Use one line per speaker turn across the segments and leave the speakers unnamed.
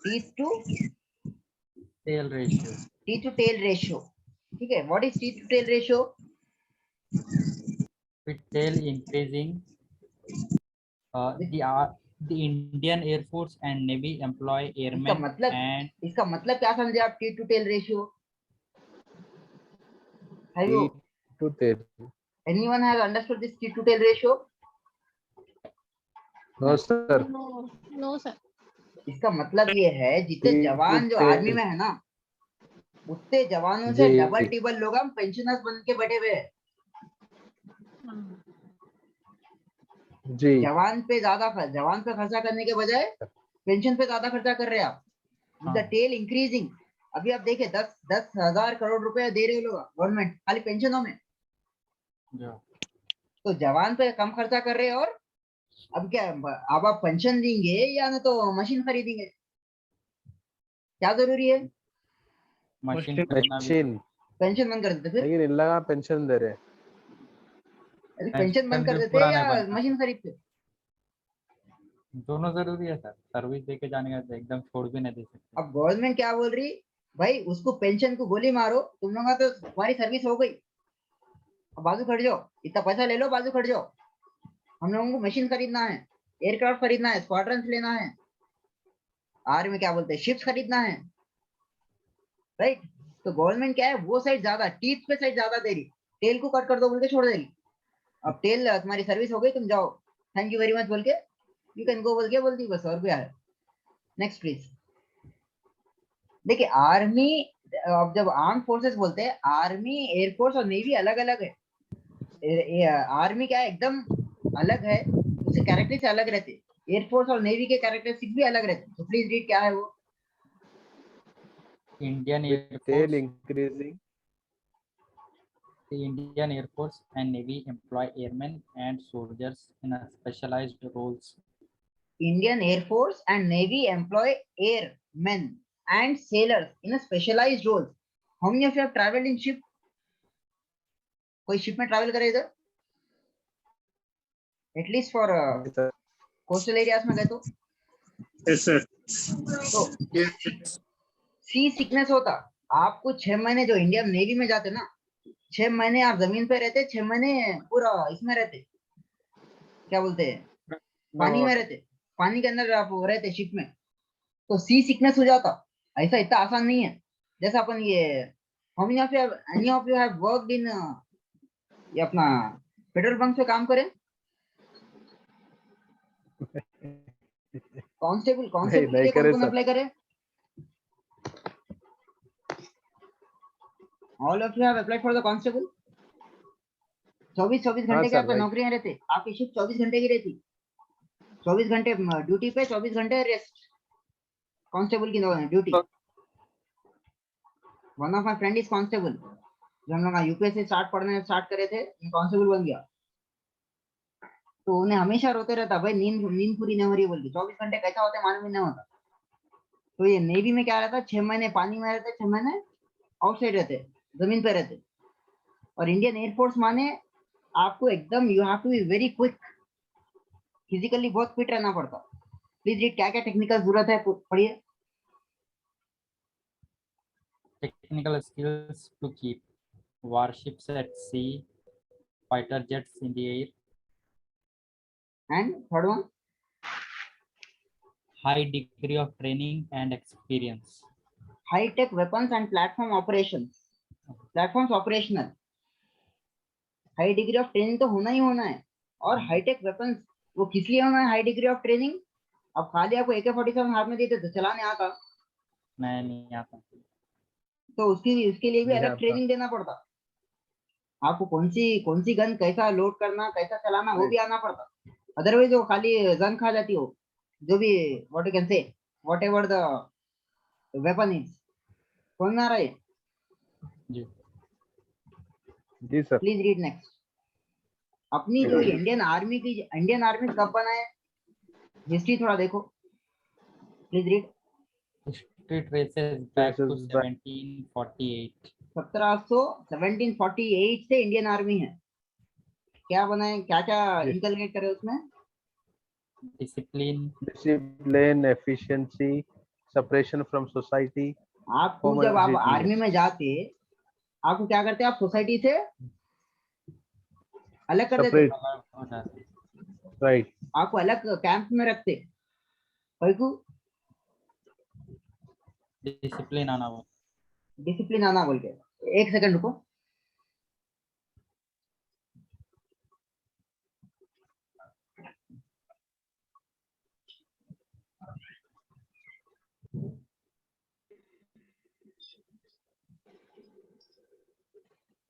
Teeth to
tail ratio.
Teeth to tail ratio, ठीक है। What is teeth to tail ratio?
With tail increasing, the Indian Air Force and Navy employ airmen and
इसका मतलब क्या समझे आप? Teeth to tail ratio, have you
Teeth to tail.
anyone has understood this teeth to tail ratio?
No sir.
No sir.
इसका मतलब ये है जितने
Teeth to
जवान जो
tail.
आर्मी में है ना, उतने जवानों से
जी।
डबल टिबल लोग हम पेंशनर्स बन के बैठे हुए हैं।
जी।
जवान पे खर्चा करने के बजाय पेंशन पे ज्यादा खर्चा कर रहे हैं आप। The tail increasing. अभी आप देखिए 10,000 करोड़ रुपए दे रहे लोग गवर्नमेंट खाली पेंशनों में, तो जवान पे कम खर्चा कर रहे हैं। और अब क्या, अब आप पेंशन देंगे या ना तो मशीन खरीदेंगे? क्या जरूरी है?
machine
machine.
पेंशन बंद कर देते फिर?
लेकिन इन लगा पेंशन दे रहे हैं।
अरे पेंशन बंद कर
भी
देते
पूरा
या
नहीं बनता।
मशीन खरीदते?
दोनों जरूरी है सर, सर्विस देके जाने का तो एकदम छोड़ भी नहीं दे सकते।
अब गवर्नमेंट क्या बोल रही, भाई उसको पेंशन को गोली मारो, तुम लोगों का तो तुम्हारी सर्विस हो गई, अब बाजू खड़ जाओ, इतना पैसा ले लो, बाजू खड़ जाओ। हम लोगों को मशीन खरीदना है, एयरक्राफ्ट खरीदना है, स्क्वाड्रन लेना है, आर्मी में क्या बोलते हैं शिप्स खरीदना है, राइट। तो गवर्नमेंट क्या है, वो साइड ज्यादा, टीथ पे साइड ज्यादा दे रही, टेल को कट कर दो बोल के छोड़ देगी। अब टेल तुम्हारी सर्विस हो गई, तुम जाओ, थैंक यू वेरी मच बोल के यू कैन गो बोल के बोलती बस, और क्या है। Next please. देखिए आर्मी, अब जब आर्म फोर्सेस बोलते हैं, आर्मी एयरफोर्स और नेवी अलग अलग है। आर्मी क्या है, एकदम अलग है, उसके कैरेक्टरिस्टिक्स अलग रहते हैं। एयरफोर्स और नेवी के कैरेक्टरिस्टिक्स भी अलग रहते हैं। तो प्लीज रीड क्या है वो।
Indian Air
Tail
Force,
increasing.
the Indian Air Force and Navy employ airmen and soldiers in a specialized roles.
Indian Air Force and Navy employ airmen and sailors in a specialized roles. How many of you have traveled in ship? कोई ship में travel करे इधर? At least for coastal areas में गए तो?
Yes, sir.
तो सी sickness होता आपको 6 महीने, जो इंडियन नेवी में जाते ना, 6 महीने आप जमीन पे रहते, 6 महीने पूरा इसमें रहते, क्या बोलते हैं, पानी में रहते, पानी के अंदर आप रहते शिप में, तो सी सिकनेस हो जाता। ऐसा इतना आसान नहीं है जैसा अपन ये। How many of you have, any of you have worked in, ये अपना पेट्रोल पंप पे काम करें? कांस्टेबल के लिए कौन अप्लाई करे? All of you have applied for the constable. 24 घंटे के आपके नौकरियां रहते, आपकी शिफ्ट 24 घंटे की रहती, 24 घंटे ड्यूटी पे, 24 घंटे रेस्ट। कांस्टेबल की duty. One of my friend is constable. जब हम लोग यूपीएससी स्टार्ट करे थे, कांस्टेबल बन गया, तो उन्हें हमेशा रोते रहता, भाई नींद पूरी नहीं हो रही बोल के। 24 घंटे कैसा होता है मालूम ही नहीं होता। तो ये नेवी में क्या रहता, 6 महीने पानी में रहते, 6 महीने आउटसाइड रहते, जमीन पे रहते। और इंडियन एयरफोर्स माने आपको एकदम, you have to be very quick, physically बहुत फिट रहना पड़ता। प्लीज रीड क्या क्या टेक्निकल जरूरत है, पढ़िए।
Technical skills to keep warships at sea, fighter jets in the air.
And third one?
High degree of training and experience.
High tech weapons and platform operations. Platforms operational. High degree of training तो होना ही होना है। और high tech weapons, वो किस लिए होना है हाई डिग्री ऑफ ट्रेनिंग? अब खाली आपको AK-47 हाथ में देते तो चलाने आता?
नहीं आता।
तो उसके लिए भी अलग ट्रेनिंग देना पड़ता। आपको कौन सी गन कैसा लोड करना, कैसा चलाना, वो भी आना पड़ता। अदरवाइज वो खाली गन खा जाती हो, जो भी what you can say, whatever the weapon is. समझ में आ रहा है?
जी सर।
Please read next. अपनी जो इंडियन आर्मी कब बना है, हिस्ट्री थोड़ा देखो। Please read.
History traces back to 1748.
1748 से इंडियन आर्मी है। क्या बना है, क्या क्या इंकलकेट करे उसमें?
Discipline,
efficiency, separation from society,
आपको जब आप
Homogeneous.
आर्मी में जाते, आपको क्या करते? आप सोसाइटी से अलग कर देते,
separate,
अलग हो जाते,
right?
आपको अलग कैंप में रखते। को
डिसिप्लिन आना वो।
डिसिप्लिन आना बोल के। एक सेकंड रुको।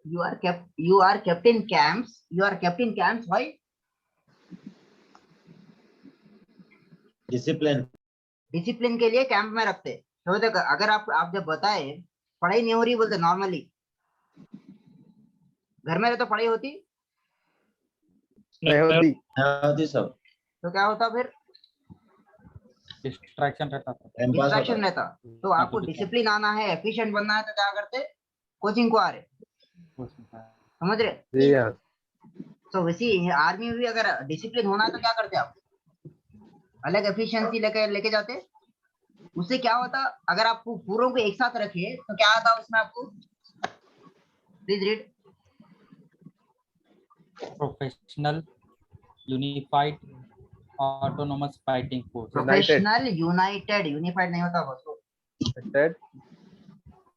You are kept in camps. You are kept in camps. Why?
Discipline
discipline के लिए कैंप में रखते। तो देखो, अगर आप जब बताए पढ़ाई नहीं हो रही बोलते, नॉर्मली घर में रहे तो पढ़ाई होती,
नहीं होती।
होती सब
तो क्या होता फिर?
डिस्ट्रैक्शन रहता था।
टाइम पास
डिस्ट्रैक्शन
होता
रहता। तो आपको डिसिप्लिन आना है, एफिशिएंट बनना है, तो क्या करते? कोचिंग को आ रहे, समझ रहे?
जी हाँ।
तो वैसी आर्मी में भी अगर डिसिप्लिन होना है तो क्या करते आप? अलग एफिशिएंसी लेके जाते। उससे क्या होता? अगर आपको पूरों को एक साथ रखे तो क्या आता उसमें आपको? Please read.
Professional unified autonomous fighting force.
Professional United, unified नहीं होता बस।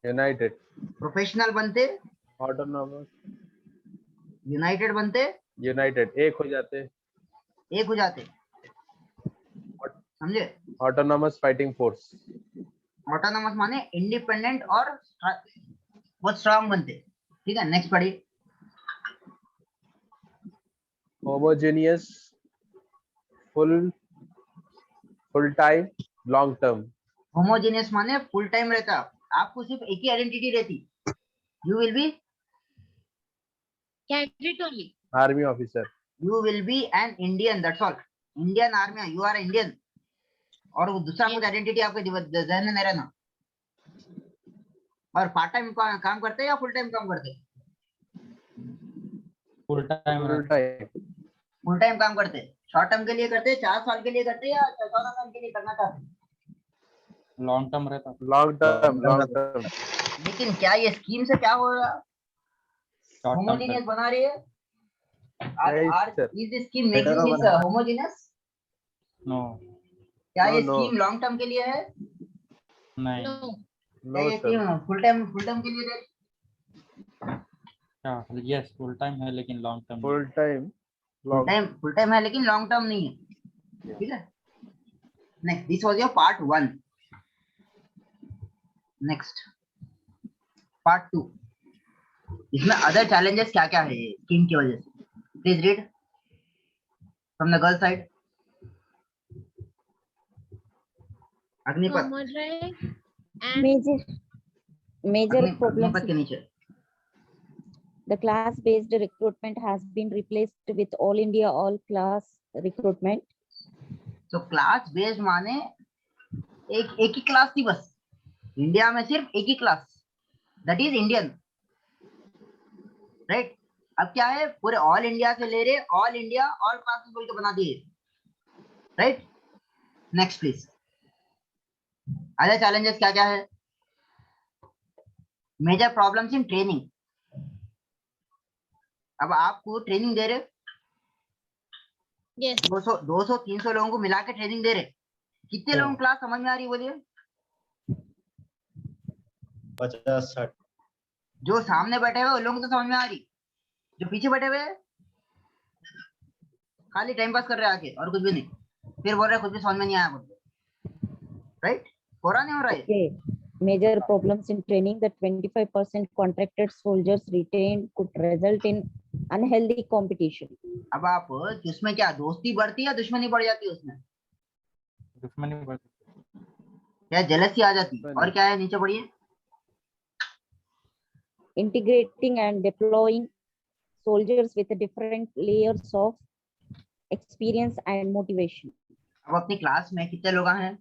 यूनाइटेड,
प्रोफेशनल बनते,
ऑटोनॉमस,
यूनाइटेड बनते,
यूनाइटेड, एक हो जाते,
एक हो जाते, समझे?
Autonomous fighting force.
ऑटोनोमस माने इंडिपेंडेंट और बहुत स्ट्रांग बनते। ठीक है, नेक्स्ट पढ़िए।
Homogeneous, full time, long term.
Homogeneous माने फुल टाइम रहता, आपको सिर्फ एक ही आइडेंटिटी रहती। You will be
Cadet only.
Army officer.
You will be an Indian, that's all. Indian army, you are Indian. और वो दूसरा कुछ आइडेंटिटी आपके जहन में नहीं रहना। और पार्ट टाइम काम करते या फुल टाइम काम करते?
Full time
full time,
full time काम करते। शॉर्ट टर्म के लिए करते, 4 साल के लिए करते या 14 साल के लिए करना चाहते?
लॉन्ग टर्म रहता।
Long term.
लेकिन क्या ये स्कीम से क्या हो रहा?
शॉर्ट टर्म
होमोजेनियस बना रही है।
नहीं, sir.
Is this scheme making this homogeneous?
No,
क्या
No,
ये
no.
स्कीम लॉन्ग टर्म के लिए है?
नहीं।
No.
क्या
नो
ये
सर।
स्कीम फुल टाइम के लिए है?
क्या? यस, फुल टाइम है लेकिन long term.
Full time, long.
Full time है लेकिन लॉन्ग टर्म नहीं है। ठीक है, next, this was your part 1। Next part 2। इसमें अदर चैलेंजेस क्या क्या है स्कीम की वजह से? Please read from the girl side. Agnipath,
Moderate and
Major problems.
Agnipath के नीचे।
The class-based recruitment has been replaced with all India all class recruitment.
तो क्लास बेस्ड माने एक ही क्लास थी बस इंडिया में, सिर्फ एक ही class, that is Indian, right? अब क्या है, पूरे ऑल इंडिया से ले रहे, ऑल इंडिया ऑल क्लासेस बोल के बना दिए, right? Next please. Other challenges क्या क्या है? Major problems in training. अब आपको ट्रेनिंग दे रहे,
yes.
200-300 लोगों को मिला के ट्रेनिंग दे रहे, कितने लोगों को क्लास समझ में आ रही है बोलिए?
50-60
जो सामने बैठे हुए उन लोगों को तो समझ में आ रही, जो पीछे बैठे हुए खाली टाइम पास कर रहे आके और कुछ भी नहीं, फिर बोल रहे कुछ भी समझ में नहीं आया बोलते, राइट? हो रहा नहीं हो रहा है?
Okay. Major problems in training. The 25% contracted soldiers retained could result in unhealthy competition.
अब आप उसमें क्या दोस्ती बढ़ती है या दुश्मनी बढ़ जाती है? उसमें
दुश्मनी बढ़ती।
क्या जेलसी आ जाती? और क्या है नीचे पढ़िए।
Integrating and deploying soldiers with different layers of experience and motivation.
अब अपनी क्लास में कितने लोग हैं?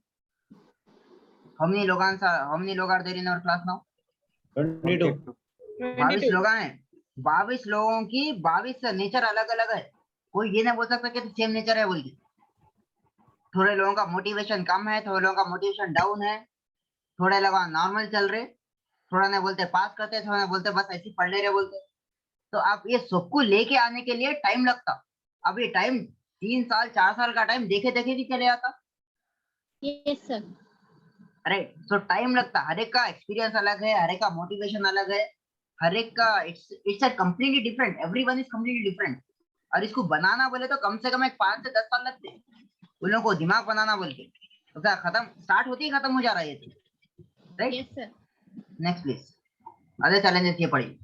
how many लोग are there in our class now?
22
22 लोग हैं। 22 लोगों की 22 नेचर अलग अलग है। कोई ये नहीं बोल सकता कि सेम नेचर है बोल के। थोड़े लोगों का मोटिवेशन कम है, थोड़े लोगों का मोटिवेशन डाउन है, थोड़े लोग नॉर्मल चल रहे, थोड़ा ने बोलते पास करते, थोड़ा ने बोलते बस ऐसे ही पढ़ ले रहे बोलते। तो आप ये सबको लेके आने के लिए टाइम लगता। अब ये टाइम 3 साल 4 साल का टाइम देखे देखे भी चले आता।
Yes, sir.
राइट, सो टाइम लगता। हर एक का एक्सपीरियंस अलग है, हर एक का मोटिवेशन अलग है, हर एक का it's a completely different, everyone is completely different. और इसको बनाना बोले तो कम से कम एक 5 से 10 साल लगते हैं उन लोगों को दिमाग बनाना बोल के। तो क्या खत्म स्टार्ट होती ही खत्म हो जा रहा है ये, right.
Yes, sir.
Next please, other challenges ये पढ़िए।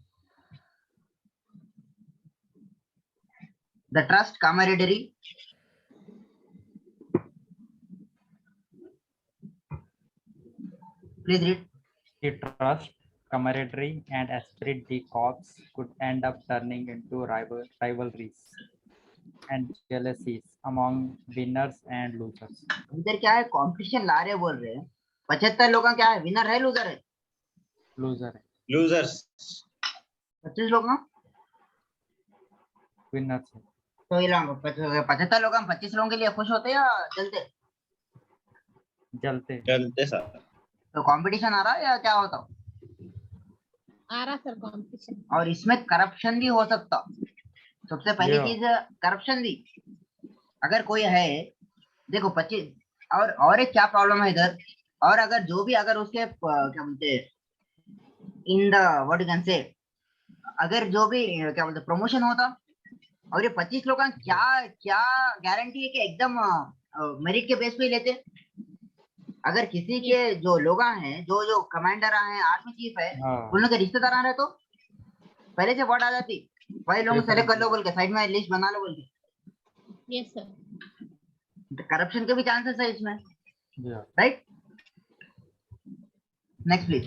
The trust camaraderie, please read.
The trust, camaraderie, and esprit de corps could end up turning into rivalries and jealousies among winners and losers.
इधर क्या है, competition ला रहे बोल रहे हैं। 75 लोग क्या है, विनर है लूजर है?
Loser,
Losers.
25 लोग ना,
winners.
तो ये लोग 75 लोग हम 25 लोगों के लिए खुश होते या जलते?
जलते।
चलते सर।
तो कंपटीशन आ रहा है या क्या होता?
आ रहा सर कंपटीशन।
और इसमें करप्शन भी हो सकता। सबसे पहली
Yeah.
चीज करप्शन भी। अगर कोई है, देखो 25 और एक क्या प्रॉब्लम है इधर, और अगर जो भी अगर उसके क्या बोलते हैं in the what you can say, अगर जो भी क्या बोलते प्रमोशन होता और ये 25 लोग का क्या क्या गारंटी है कि एकदम मेरिट के बेस पे ही लेते? अगर किसी के जो लोग हैं, जो कमांडर हैं, आर्मी चीफ है,
हाँ।
उन लोग के रिश्तेदार आ रहे तो पहले से वर्ड आ जाती, भाई लोग सेलेक्ट कर लो बोल के, साइड में लिस्ट बना लो बोल के।
Yes sir.
करप्शन के भी चांसेस है इसमें,
Yeah.
Right. Next please.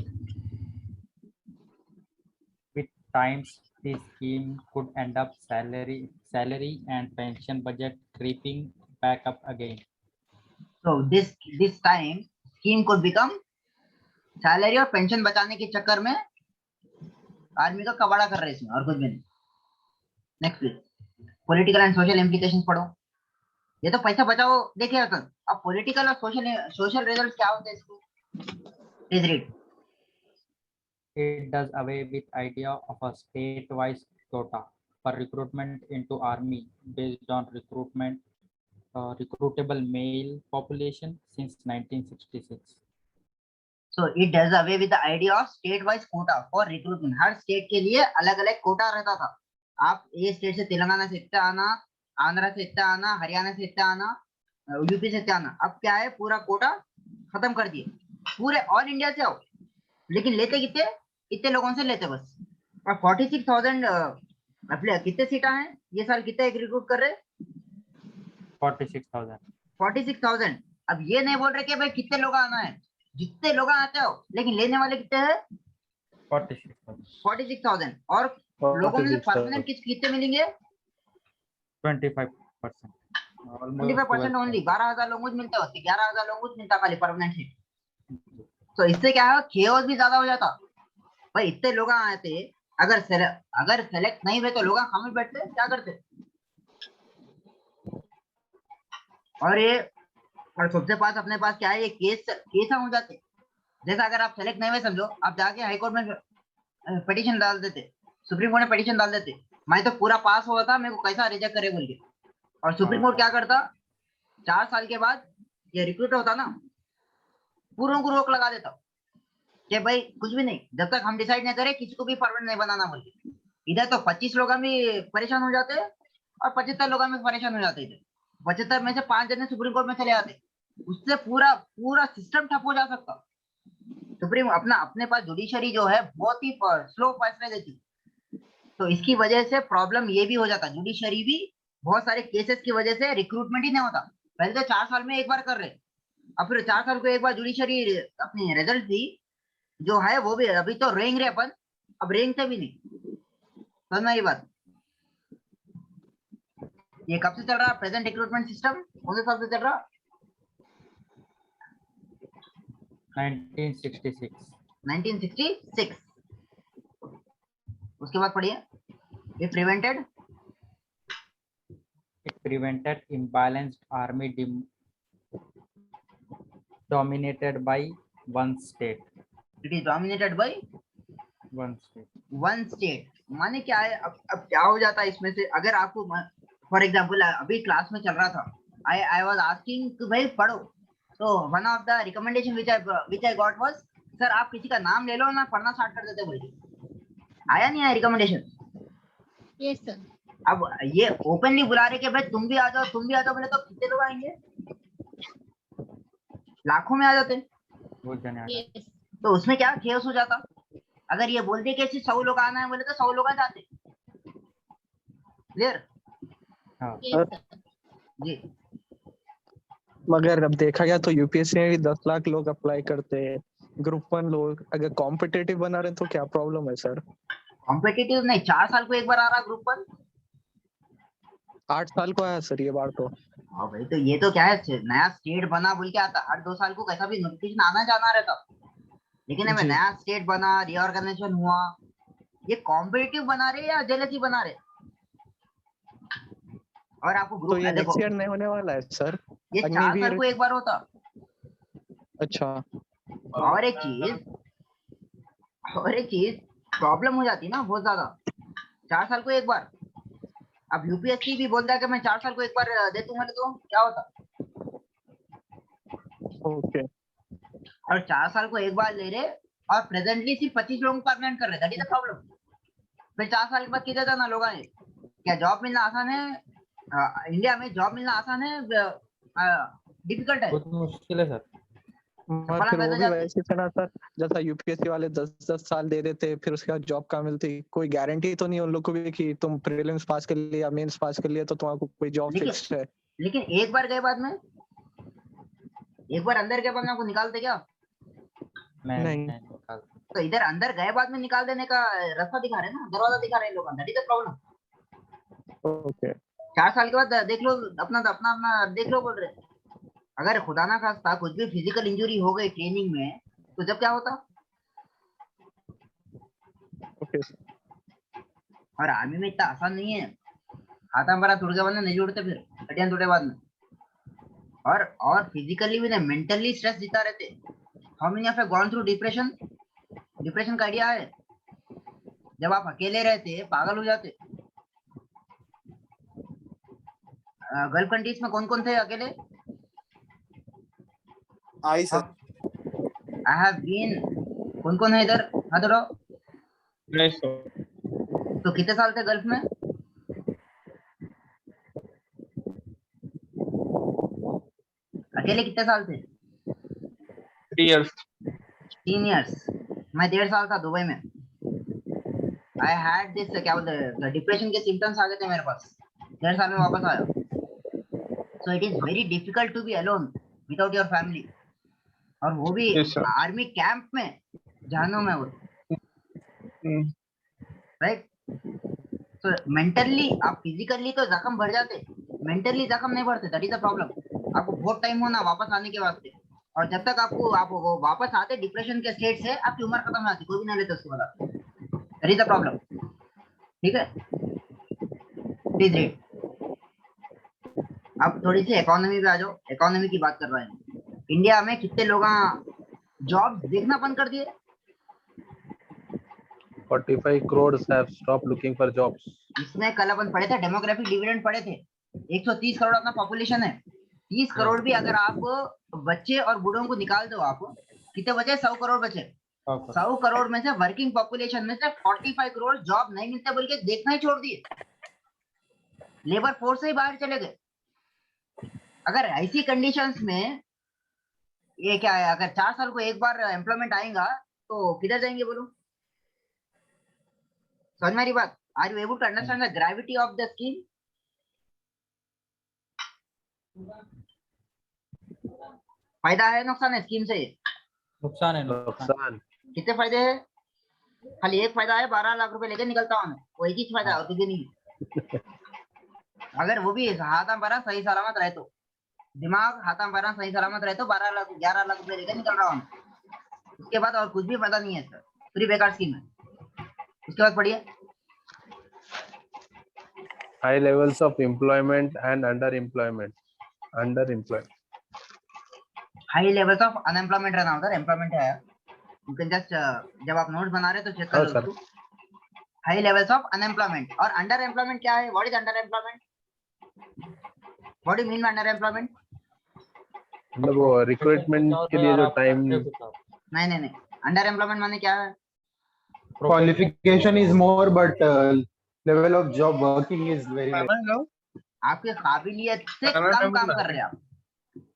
With times, the scheme could end up salary and pension budget creeping back up again.
So this time scheme could become salary और pension बचाने के चक्कर में army का कबाड़ा कर रहे हैं इसमें, और कुछ भी नहीं। Next please. Political and social implications पढ़ो। ये तो पैसा बचाओ देखिए अपन, अब पॉलिटिकल और सोशल रिजल्ट क्या होते हैं इसको, please read.
It does away with idea of a state-wise quota for recruitment into army based on recruitable male population since 1966.
So it does away with the idea of state wise quota for recruitment. Her state के लिए अलग अलग कोटा रहता था। आप ये state से तेलंगाना से इतना आना, आंध्र से इतना आना, हरियाणा से इतना आना, यूपी से इतना आना। अब क्या है, पूरा कोटा खत्म कर दिए, पूरे ऑल इंडिया से आओ, लेकिन लेते कितने, इतने लोगों से लेते बस। और 46,000 अपने कितने सीटा हैं ये साल, कितने रिक्रूट कर रहे?
46,000.
46,000। अब ये नहीं बोल रहे कि भाई कितने लोग आना है, जितने लोग आते हो, लेकिन लेने वाले कितने हैं? 46,000। और लोगों में से परमानेंट कितने मिलेंगे?
25%.
25% ओनली। 12,000 लोगों को मिलता है, 11,000 लोगों को मिलता खाली परमानेंट सीट। तो इससे क्या है, खेओस भी ज्यादा हो जाता। भाई इतने लोग आते, अगर सेलेक्ट नहीं हुए तो लोग खामोश बैठते, क्या करते? और ये और सबसे पास अपने पास क्या है, ये केस हो जाते। जैसा अगर आप सेलेक्ट नहीं हुए समझो, आप जाके हाई कोर्ट में पिटीशन डाल देते, सुप्रीम कोर्ट में पिटीशन डाल देते, मैं तो पूरा पास हुआ था, मेरे को कैसा रिजेक्ट करे बोल के। और सुप्रीम कोर्ट क्या करता, 4 साल के बाद ये रिक्रूट होता ना, पूरों को रोक लगा देता कि भाई कुछ भी नहीं, जब तक हम डिसाइड नहीं करें किसी को भी परमानेंट नहीं बनाना बोल के। इधर तो 25 लोग भी परेशान हो जाते और 75 लोग भी परेशान हो जाते। इधर 75 में से 5 जने सुप्रीम कोर्ट में चले जाते, उससे पूरा सिस्टम ठप हो जा सकता। सुप्रीम अपने पास जुडिशरी जो है बहुत ही स्लो फैसले देती, तो इसकी वजह से प्रॉब्लम ये भी हो जाता। जुडिशरी भी बहुत सारे केसेस की वजह से रिक्रूटमेंट ही नहीं होता। पहले तो 4 साल में एक बार कर रहे, अब फिर 4 साल को एक बार जुडिशरी अपनी रिजल्ट दी जो है, वो भी अभी तो रेंग रहे अपन, अब रेंगते भी नहीं। समझ मेरी बात? ये कब से चल रहा प्रेजेंट रिक्रूटमेंट सिस्टम, कौन से साल से चल रहा?
1966.
1966। उसके बाद पढ़िए। It
prevented imbalanced army dominated by one state.
It is dominated by
One state.
One state. माने क्या है, अब क्या हो जाता है इसमें से, अगर आपको फॉर एग्जांपल अभी क्लास में चल रहा था, आई वाज आस्किंग कि भाई पढ़ो, तो one of the recommendation which I got was, sir आप किसी का नाम ले लो ना, पढ़ना स्टार्ट कर देते बोल के। आया नहीं आया रिकमेंडेशन?
Yes, sir.
अब ये ओपनली बुला रहे कि भाई तुम भी आ जाओ, तुम भी आ जाओ, बोले तो कितने लोग आएंगे? लाखों में आ जाते।
बहुत जने आ गए।
Yes.
तो उसमें क्या केस हो जाता, अगर ये बोल दे कि 100 लोग आना है बोले तो 100 लोग आ जाते। क्लियर?
हाँ।
Yes, sir.
जी।
मगर अब देखा गया तो यूपीएससी में भी 10 लाख लोग अप्लाई करते हैं, ग्रुप 1 लोग अगर कॉम्पिटिटिव बना रहे हैं तो क्या प्रॉब्लम है सर?
कॉम्पिटिटिव नहीं, 4 साल को एक बार आ रहा ग्रुप 1।
8 साल को आया सर ये बार तो।
हाँ भाई, तो ये तो क्या है, नया स्टेट बना बोल के आता, हर 2 साल को कैसा भी नोटिफिकेशन आना जाना रहता, लेकिन अब
जी।
नया स्टेट बना, रीऑर्गेनाइजेशन हुआ, ये कॉम्पिटिटिव बना रहे या जेलसी बना रहे? और आपको
तो
ग्रुप
ये
देखो,
नेक्स्ट ईयर नहीं होने वाला है सर?
ये 4
अग्निवीर।
साल को एक बार होता।
अच्छा।
और एक चीज प्रॉब्लम हो जाती ना बहुत ज्यादा, 4 साल को एक बार। अब यूपीएससी भी बोलता है कि मैं 4 साल को एक बार दे दूंगा, तो क्या होता?
ओके।
और 4 साल को एक बार ले रहे, और प्रेजेंटली सिर्फ 25 लोगों को परमानेंट कर रहे, दैट इज द प्रॉब्लम। फिर 4 साल के बाद किधर जाना लोग आए? क्या जॉब मिलना आसान है? इंडिया में जॉब मिलना आसान है, डिफिकल्ट है?
बहुत मुश्किल है सर।
मगर
फला
फिर वो
पैसा
भी
जाते।
वैसे थे ना सर, जैसा यूपीएससी वाले 10-10 साल दे देते, फिर उसके बाद जॉब कहाँ मिलती? कोई गारंटी तो नहीं उन लोग को भी कि तुम प्रीलिम्स पास कर लिया या मेंस पास कर लिया तो तुम्हारा कोई जॉब
लेकिन
फिक्स है।
लेकिन एक बार गए बाद में, एक बार अंदर गए बाद में आपको निकालते क्या?
नहीं।
निकाल।
तो इधर अंदर गए बाद में निकाल देने का रास्ता दिखा रहे हैं ना, दरवाजा दिखा रहे हैं लोग, that is the problem.
Okay.
4 साल के बाद देख लो, अपना अपना देख लो बोल रहे हैं। अगर खुदा ना खास्ता कुछ भी फिजिकल इंजरी हो गई ट्रेनिंग में, तो जब क्या होता?
ओके।
और आर्मी में इतना आसान नहीं है, खाता भरा टूट गया बाद में नहीं जुड़ते, फिर हड्डियां टूटे बाद में। और फिजिकली भी नहीं, मेंटली स्ट्रेस जीता रहते। How many of you gone through depression? Depression का आइडिया है, जब आप अकेले रहते पागल हो जाते। गल्फ कंट्रीज में कौन कौन थे अकेले?
I sir.
I have been. कौन कौन है इधर? हाथ उठाओ।
नहीं सर।
तो कितने साल थे गल्फ में? अकेले कितने साल थे?
3 years।
3 years। मैं 1.5 साल था दुबई में। आई हैड दिस, क्या बोलते हैं, डिप्रेशन के सिम्टम्स आ गए थे मेरे पास, 1.5 साल में वापस आया। So it is very difficult to be alone without your family, और वो भी
Yes, sir।
आर्मी कैंप में, जहन्नुम में वो, राइट? तो मेंटली, आप फिजिकली तो जख्म भर जाते, मेंटली जख्म नहीं भरते, दैट इज द प्रॉब्लम। आपको बहुत टाइम होना वापस आने के वास्ते, और जब तक आप वो वापस आते डिप्रेशन के स्टेट से, आपकी उम्र खत्म हो जाती, कोई भी नहीं लेता उसके बाद। That is the problem. ठीक है, प्लीज रीड। अब थोड़ी सी इकोनॉमी पे आ जाओ। इकोनॉमी की बात कर रहे हैं। इंडिया में कितने लोग जॉब देखना बंद कर दिए?
45 crores have stopped looking for jobs.
इसमें कल अपन पढ़े थे, डेमोग्राफिक डिविडेंड पढ़े थे। 130 करोड़ अपना पॉपुलेशन है। 30 करोड़ भी अगर आप बच्चे और बूढ़ों को निकाल दो, आप कितने बचे? 100 करोड़ बचे। 100 करोड़ में से वर्किंग पॉपुलेशन में से 45 करोड़ जॉब नहीं मिलते बोल के देखना ही छोड़ दिए, लेबर फोर्स से ही बाहर चले गए। अगर ऐसी कंडीशंस में ये क्या है, अगर 4 साल को एक बार एम्प्लॉयमेंट आएगा तो किधर जाएंगे बोलो? समझ मेरी बात? Are you able to understand the gravity of the scheme? फायदा है नुकसान है स्कीम से?
नुकसान है।
नुकसान।
कितने फायदे हैं? खाली एक फायदा है, 12 लाख रुपए लेके निकलता हूँ मैं, वो एक ही फायदा है और कुछ नहीं। अगर वो भी हाथ भरा सही सलामत रहे तो, दिमाग हाथ भरा सही सलामत रहे तो 12 लाख 11 लाख रुपए लेके निकल रहा हूँ। उसके बाद और कुछ भी फायदा नहीं है सर, पूरी बेकार स्कीम है। उसके बाद पढ़िए।
High levels of employment and underemployment.
High levels of unemployment रहना उधर, एम्प्लॉयमेंट है, यू कैन जस्ट जब आप नोट्स बना रहे हो तो चेक कर
हाँ,
लो
सर।
उसको। High levels of unemployment. और अंडर एम्प्लॉयमेंट क्या है? What is under employment? What do you mean by under employment?
मतलब वो रिक्रूटमेंट के लिए जो टाइम,
नहीं, अंडर एम्प्लॉयमेंट माने क्या है?
Qualification is more, but level of job working is very less.
खाना खाओ,
आपके काबिलियत से
खाना
कम
टाइम
काम
ना
कर रहे हैं आप,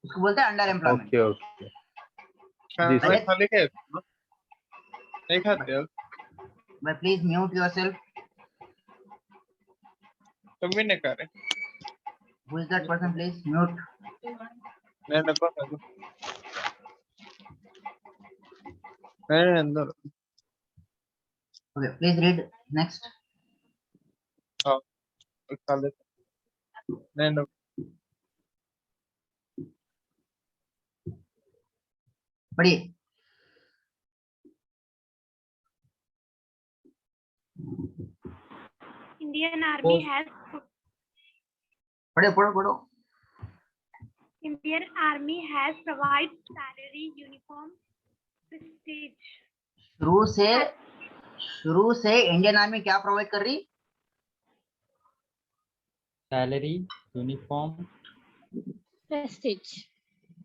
उसको बोलते हैं अंडर एम्प्लॉयमेंट।
ओके ओके,
खाना
सर।
खा लेके नहीं खाते हो,
भाई प्लीज म्यूट योरसेल्फ।
तुम भी नहीं खा रहे,
who is that person? Please mute.
मैं नको नको, मैं अंदर
ओके, प्लीज रीड नेक्स्ट।
खा लेते, मैं नको।
पढ़िए।
Indian Army has
पढ़ो।
Indian Army has provided salary, uniform, prestige.
शुरू से इंडियन आर्मी क्या प्रोवाइड कर रही?
Salary, uniform,
Prestige.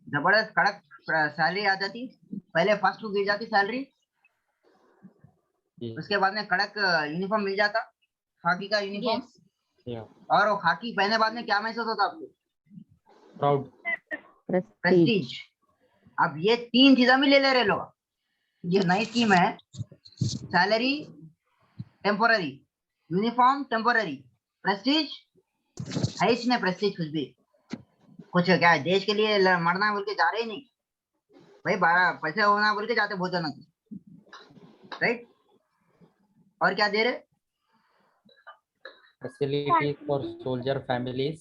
जबरदस्त कड़क सैलरी आ जाती, पहले फर्स्ट को गिर जाती सैलरी, उसके बाद में कड़क यूनिफॉर्म मिल जाता, खाकी का यूनिफॉर्म।
Yes.
और वो खाकी पहने बाद में क्या महसूस होता आपको?
Proud,
Prestige. अब ये तीन चीजें भी ले रहे लोग। ये नई स्कीम है, salary temporary, uniform temporary, Prestige है इसमें। प्रेस्टीज कुछ क्या है, देश के लिए मरना बोल के जा रहे ही नहीं भाई, 12 पैसे होना बोल के जाते बहुत जन, राइट? और क्या दे रहे?
facilities for soldier families,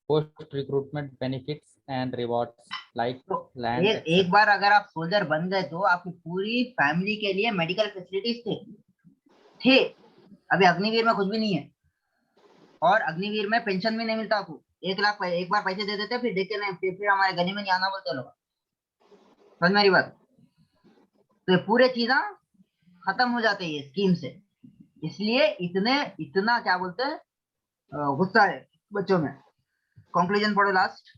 post recruitment benefits and rewards like
तो
land,
एक बार अगर आप सोल्जर बन गए तो आपकी पूरी फैमिली के लिए मेडिकल फैसिलिटीज थे। अभी अग्निवीर में कुछ भी नहीं है, और अग्निवीर में पेंशन भी नहीं मिलता आपको। 1 लाख एक बार पैसे दे देते, फिर देखते नहीं, फिर हमारे गली में नहीं आना बोलते लोग। समझ मेरी बात? तो ये पूरे चीजा खत्म हो जाते हैं ये स्कीम से, इसलिए इतना क्या बोलते हैं, गुस्सा है बच्चों में। कंक्लूजन पढ़ो last.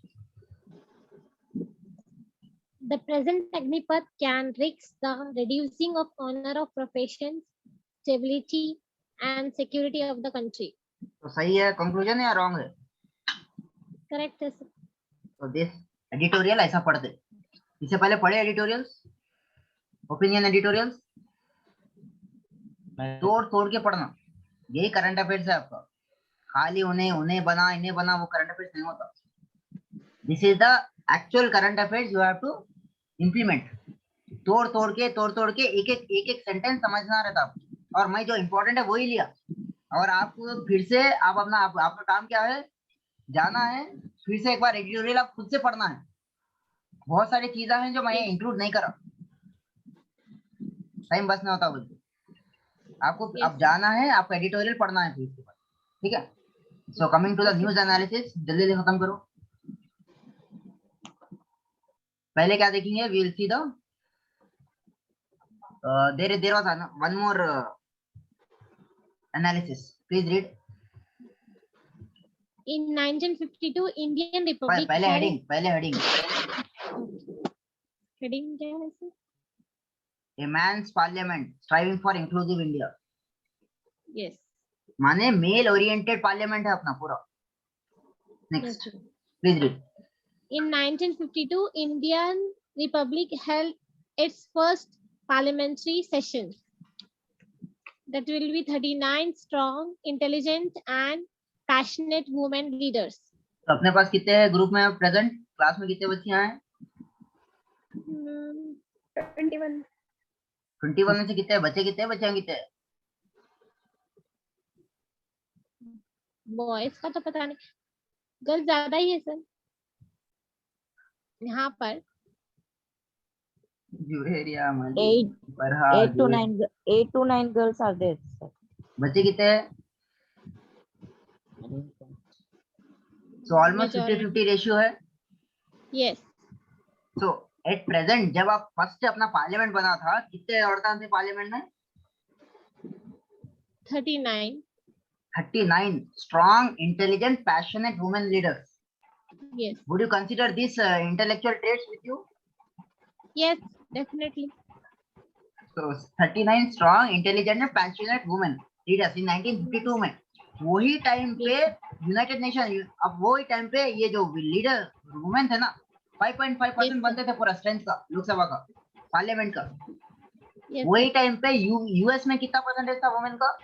The present Agnipath can risk the reducing of honor of professions, stability, and security of the country.
तो सही है कंक्लूजन या रॉन्ग है?
Correct, sir.
तो दिस एडिटोरियल ऐसा पढ़ते, इससे पहले पढ़े एडिटोरियल्स, ओपिनियन एडिटोरियल्स तोड़ के पढ़ना। यही करंट अफेयर्स है आपका, खाली उन्हें बना इन्हें बना, वो करंट अफेयर्स नहीं होता। This is the actual current affairs, you have to implement. तोड़ के एक सेंटेंस समझना रहता आपको, और मैं जो इम्पोर्टेंट है वही लिया। और आपको फिर से आप आपका काम क्या है, जाना है फिर से एक बार एडिटोरियल आप खुद से पढ़ना है। बहुत सारी चीजें हैं जो मैं इंक्लूड नहीं करा, टाइम बस नहीं होता बोलते। आपको अब जाना है, आपको एडिटोरियल पढ़ना है फिर उसके बाद, ठीक है? So coming to the news analysis, जल्दी खत्म करो। पहले क्या देखेंगे? We will see the there was one more analysis, please read.
In 1952, Indian Republic
पहले
had-
हेडिंग
heading क्या है sir?
A man's parliament striving for inclusive India.
Yes.
माने मेल ओरिएंटेड पार्लियामेंट है अपना पूरा। Next
Yes, sir.
Please read.
In 1952, Indian Republic held its first parliamentary session. That will be 39 strong, intelligent, and passionate women leaders.
तो अपने पास कितने group में present, class में कितने बच्चे हैं?
21.
21 में से कितने बच्चे कितने?
Boys का तो पता नहीं, गर्ल्स ज्यादा ही है सर यहाँ पर।
Juveria,
Eight-
Farhad,
8 to 9 girls are there, sir.
बच्चे कितने हैं? So almost
Majority.
50-50 रेशियो है।
Yes.
सो एट प्रेजेंट जब आप फर्स्ट अपना पार्लियामेंट बना था, कितने औरतें थे पार्लियामेंट में?
39.
39 strong, intelligent, passionate women leaders.
Yes.
Would you consider these intellectual traits with you?
Yes, definitely.
So 39 strong, intelligent and passionate women leaders in 1952 में वही टाइम पे यूनाइटेड नेशन, अब वही टाइम पे ये जो लीडर वुमेन थे ना 5.5% बनते थे पूरा स्ट्रेंथ का लोकसभा का पार्लियामेंट का। वही टाइम पे यूएस में कितना परसेंटेज था वुमेन का?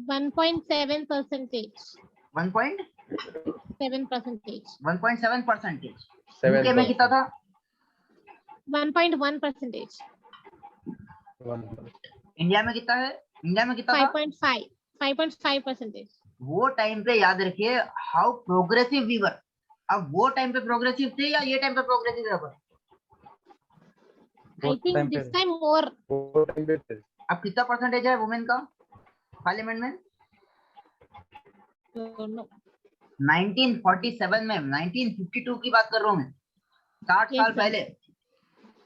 1.7%.
1.7%।
1.7%.
यूके में कितना था?
1.1%.
इंडिया में कितना है? इंडिया में कितना था?
5.5%.
वो टाइम पे याद रखिए हाउ प्रोग्रेसिव वी वर। अब वो टाइम पे प्रोग्रेसिव थे या ये टाइम पे प्रोग्रेसिव है?
I think this time more.
अब कितना परसेंटेज है वुमेन का पार्लियामेंट में?
No.
1947 में, 1952 की बात कर रहा हूँ मैं, 60 साल पहले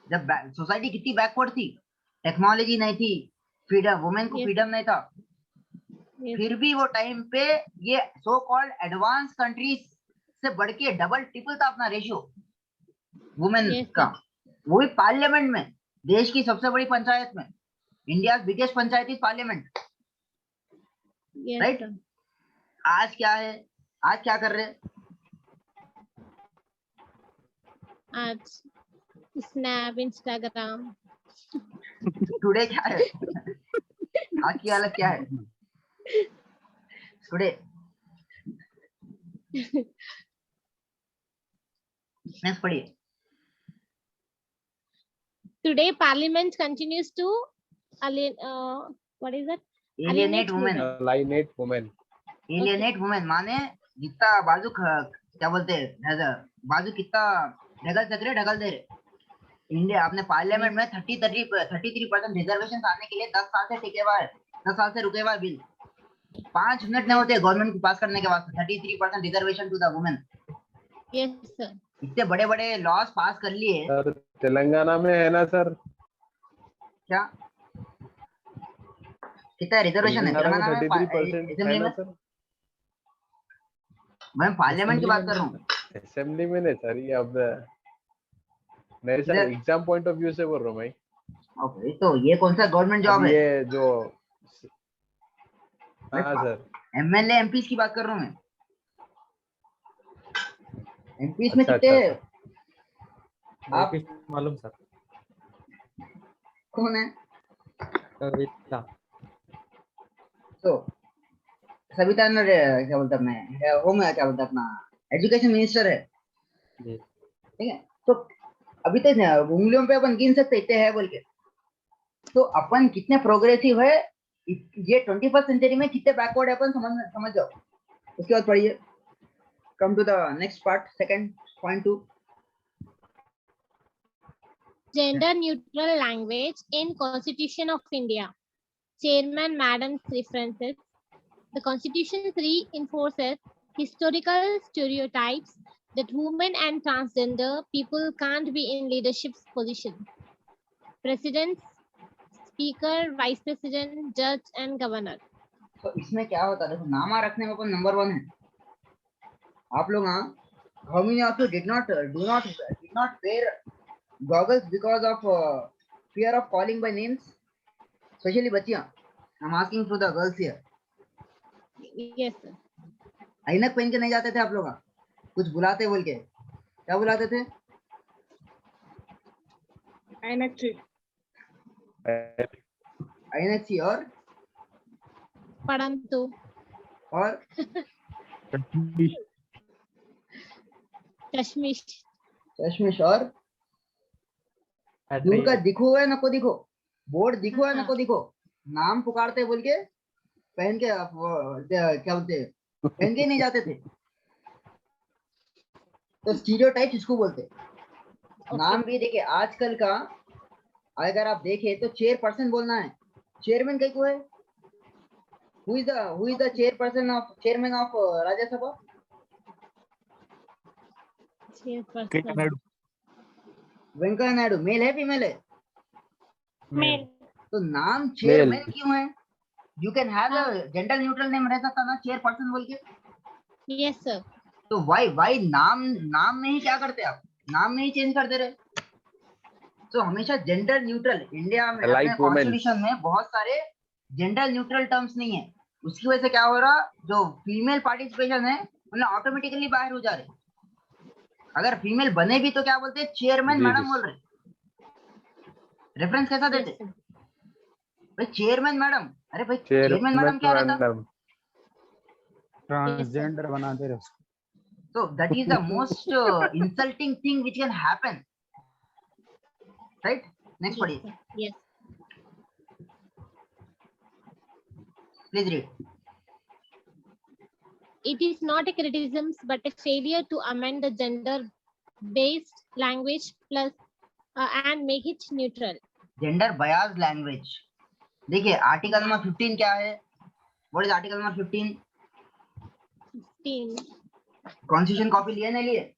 जब सोसाइटी कितनी बैकवर्ड थी, टेक्नोलॉजी नहीं थी, फ्रीडम, वुमेन को फ्रीडम नहीं था, फिर भी वो टाइम पे ये सो कॉल्ड एडवांस कंट्रीज से बढ़ के डबल ट्रिपल था अपना रेशियो वुमेन का। वो भी पार्लियामेंट में, देश की सबसे बड़ी पंचायत में, India biggest panchayat is parliament, right? आज क्या है? आज क्या कर रहे हैं?
आज स्नैप, इंस्टाग्राम।
टुडे क्या है? आज की हालत क्या है टुडे? नेक्स्ट पढ़िए।
Today, Parliament continues to what is that?
Alienate women.
Alienate women.
Alienate women माने जितना बाजू क्या बोलते हैं, बाजू कितना ढगल सक रहे ढगल दे रहे। इंडिया अपने पार्लियामेंट में 33% रिजर्वेशन आने के लिए 10 साल से टिके हुआ है, 10 साल से रुके हुआ है बिल। 5 मिनट नहीं होते गवर्नमेंट को पास करने के वास्ते 33% reservation to the women.
Yes sir.
इतने बड़े बड़े लॉज पास कर लिए
सर तेलंगाना में है ना सर?
क्या कितना रिजर्वेशन है तेलंगाना में?
33% है ना सर?
मैं पार्लियामेंट की बात कर रहा हूँ,
असेंबली में नहीं सर, ये अब नहीं sir, exam point of view से बोल रहा हूँ मैं।
ओके, तो ये कौन सा गवर्नमेंट जॉब है?
ये जो हाँ सर,
एमएलए एमपीस की बात कर रहा हूँ मैं। एमपीस में
अच्छा,
कितने
अच्छा,
आप
मालूम सर
कौन है?
कविता।
तो सविता ने क्या बोलता मैं वो मैं क्या बोलता अपना एजुकेशन मिनिस्टर है, ठीक है? तो अभी तक उंगलियों पे अपन गिन सकते इतने है बोल के। तो अपन कितने प्रोग्रेसिव है, ये 21st सेंचुरी में कितने बैकवर्ड है अपन समझ जाओ। उसके बाद पढ़िए, come to the next part, second point 2,
Gender neutral language in Constitution of India. Chairman Madam's references. The Constitution reinforces historical stereotypes that women and transgender people can't be in leadership positions. President, Speaker, Vice President, Judge, and Governor.
तो इसमें क्या होता है, देखो नामा रखने में अपन number 1 है। आप लोग how many of you did not wear goggles because of fear of calling by names, especially बच्चियां? I'm asking to the girls here.
Yes sir.
ऐनक पहन के नहीं जाते थे आप लोग? कुछ बुलाते बोल के क्या बुलाते थे?
ऐनक
ऐनक और
पढ़ंतु
और
चश्मिश
और दूर का दिखो है नको दिखो, बोर्ड दिखो है नको दिखो, नाम पुकारते बोल के पहन के क्या बोलते पहन के नहीं जाते थे। तो स्टीरियोटाइप इसको बोलते। नाम भी देखिए आजकल का अगर आप देखें तो चेयरपर्सन बोलना है, चेयरमैन कहीं को है? Who is the chairman of Rajya Sabha?
chairperson.
Venkaiah Naidu male है फीमेल है?
Male.
तो नाम चेयरमैन
Male.
क्यों है? यू कैन हैव
हाँ।
अ जेंडर न्यूट्रल नेम रहता था ना, चेयरपर्सन बोल के।
Yes, sir.
तो वाई नाम में ही क्या करते आप? नाम में ही चेंज करते रहे। तो हमेशा जेंडर न्यूट्रल, इंडिया में
Like
अपने
women.
कॉन्स्टिट्यूशन में बहुत सारे जेंडर न्यूट्रल टर्म्स नहीं है। उसकी वजह से क्या हो रहा, जो फीमेल पार्टिसिपेशन है उन्हें ऑटोमेटिकली बाहर हो जा रहे। अगर फीमेल बने भी तो क्या बोलते हैं, चेयरमैन
जी,
मैडम
जी।
बोल रहे। रेफरेंस कैसा
Yes,
देते?
sir.
भाई चेयरमैन मैडम, अरे भाई चेयरमैन मैडम क्या रहता?
मैडम
ट्रांसजेंडर बना दे रहे उसको।
So that is the most insulting thing which can happen, right? Next
Yes,
पढ़िए,
sir. Yes.
please read.
It is not a criticism but a failure to amend the gender-based language plus and make it neutral.
Gender biased language. देखिए article number 15 क्या है? What is article number 15?
15.
Constitution copy लिए नहीं लिए?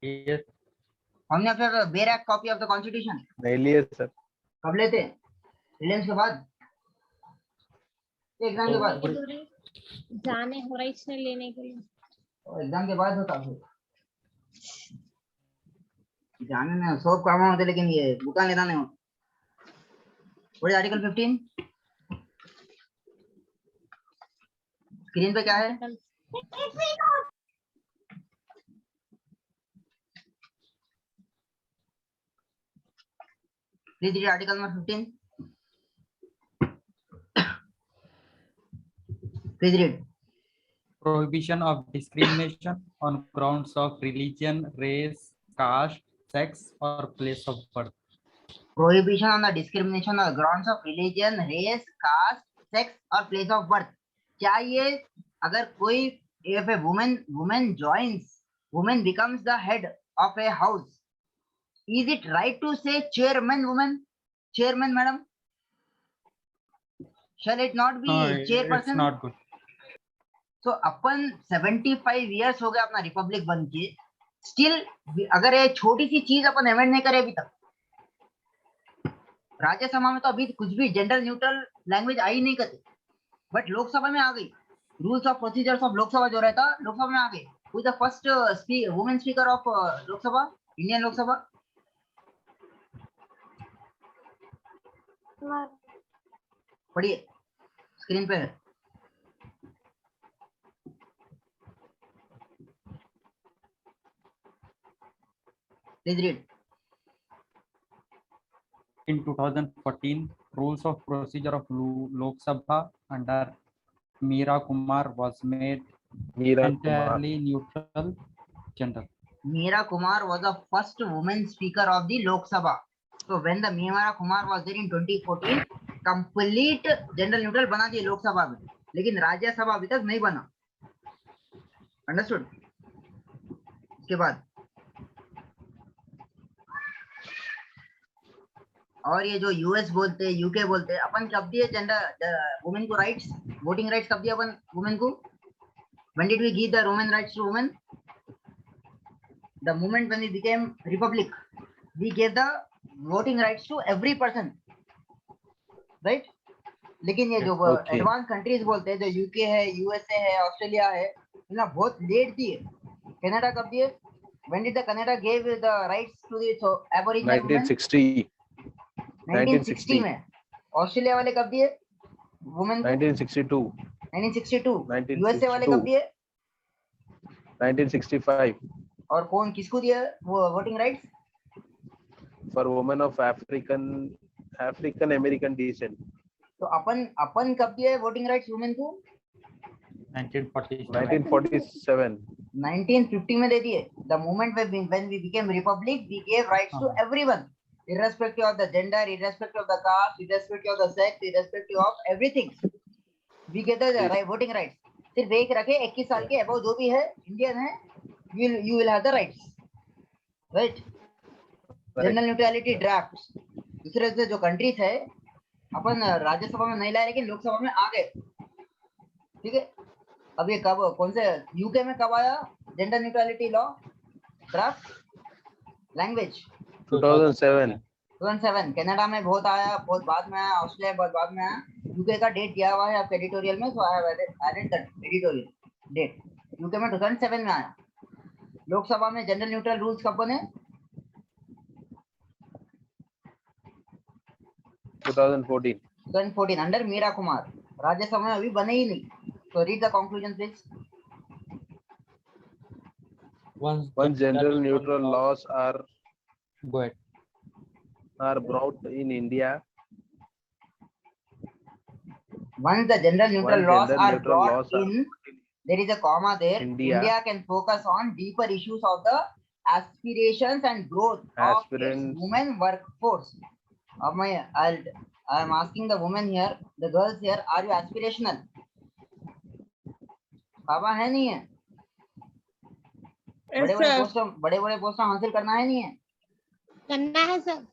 Yes.
हमने फिर बेर act copy of the constitution
नहीं लिए सर।
कब लेते हैं? प्रीलिम्स के बाद, एग्जाम के बाद?
जाने हो रहा इसने लेने के लिए।
एग्जाम के बाद होता है। जाने में सब काम होते लेकिन ये बुका लेना नहीं होता। What is article 15? स्क्रीन पे क्या है? Please read article number 15. Please read.
Prohibition of discrimination on grounds of religion, race, caste, sex, or place of birth.
Prohibition on the discrimination on grounds of religion, race, caste, sex or place of birth. क्या ये अगर कोई, if a woman joins, woman becomes the head of a house, is it right to say chairman woman, chairman madam? Shall it not be
No, it's
chairperson?
not good.
तो अपन 75 years हो गए अपना Republic बन के, still अगर ये छोटी सी चीज अपन अमेंड नहीं करे अभी तक, राज्यसभा में तो अभी कुछ भी जेंडर न्यूट्रल लैंग्वेज आई नहीं करते, बट लोकसभा में आ गई। Rules of procedures of Lok Sabha जो रहता लोकसभा में आ गई। Who is the first women speaker of Lok Sabha, Indian Lok Sabha? पढ़िए स्क्रीन पे है। Please read.
In 2014, rules of procedure of Lok Sabha under Meera Kumar was made entirely neutral gender.
Meera Kumar was the first woman speaker of the Lok Sabha. So when the Meera Kumar was there in 2014, complete gender neutral बना दिए लोकसभा में, लेकिन राज्यसभा अभी तक नहीं बना। Understood? इसके बाद और ये जो यूएस बोलते हैं, यूके बोलते हैं, अपन कब दिए जेंडर वुमेन को राइट्स, वोटिंग राइट्स कब दिया अपन वुमेन को? When did we give the Roman rights to women? The moment when we became republic, we gave the voting rights to every person, right? लेकिन ये जो एडवांस कंट्रीज बोलते हैं, जो यूके है, यूएसए है, ऑस्ट्रेलिया है, ना बहुत लेट दिए। कनाडा कब दिए? When did the Canada gave the rights to the aboriginal women? 1960 में। ऑस्ट्रेलिया वाले कब दिए वुमेन को? 1962। यूएसए वाले कब दिए?
1965
और कौन किसको दिया वो voting rights?
For women of African American descent.
तो अपन कब दिया वोटिंग राइट्स वुमेन को?
1947।
1950 में दे दिए। The moment when we became republic, we gave rights to everyone, irrespective of the gender, irrespective of the caste, irrespective of the sex, irrespective of everything. We get the right voting rights. सिर्फ एक रखे 21 साल के above जो भी है Indian है, you will have the rights, right? General neutrality draft। दूसरे से जो कंट्रीज है अपन राज्यसभा में नहीं लाए लेकिन लोकसभा में आ गए, ठीक है? अब ये कब, कौन से यूके में कब आया? Gender neutrality law draft language
2007.
2007 Canada में बहुत आया, बहुत बाद में आया, ऑस्ट्रेलिया बहुत बाद में आया, यूके का डेट दिया हुआ है आपके एडिटोरियल में, तो I have added that editorial date. UK में 2007 में आया। लोकसभा में जेंडर न्यूट्रल रूल्स कब बने?
2014.
2014 अंडर मीरा कुमार। राज्यसभा में अभी बने ही नहीं। तो read the conclusion please.
Once gender neutral laws
Go ahead.
are brought in India,
Once the gender neutral
Once
laws
gender
are
neutral
brought
laws are
in, there is a comma there.
India.
India can focus on deeper issues of the aspirations and growth of its
Aspirants.
women workforce. I am asking the women here, the girls here, are you aspirational? बाबा है नहीं है? बड़े बड़े post हासिल करना है नहीं है?
करना है सर।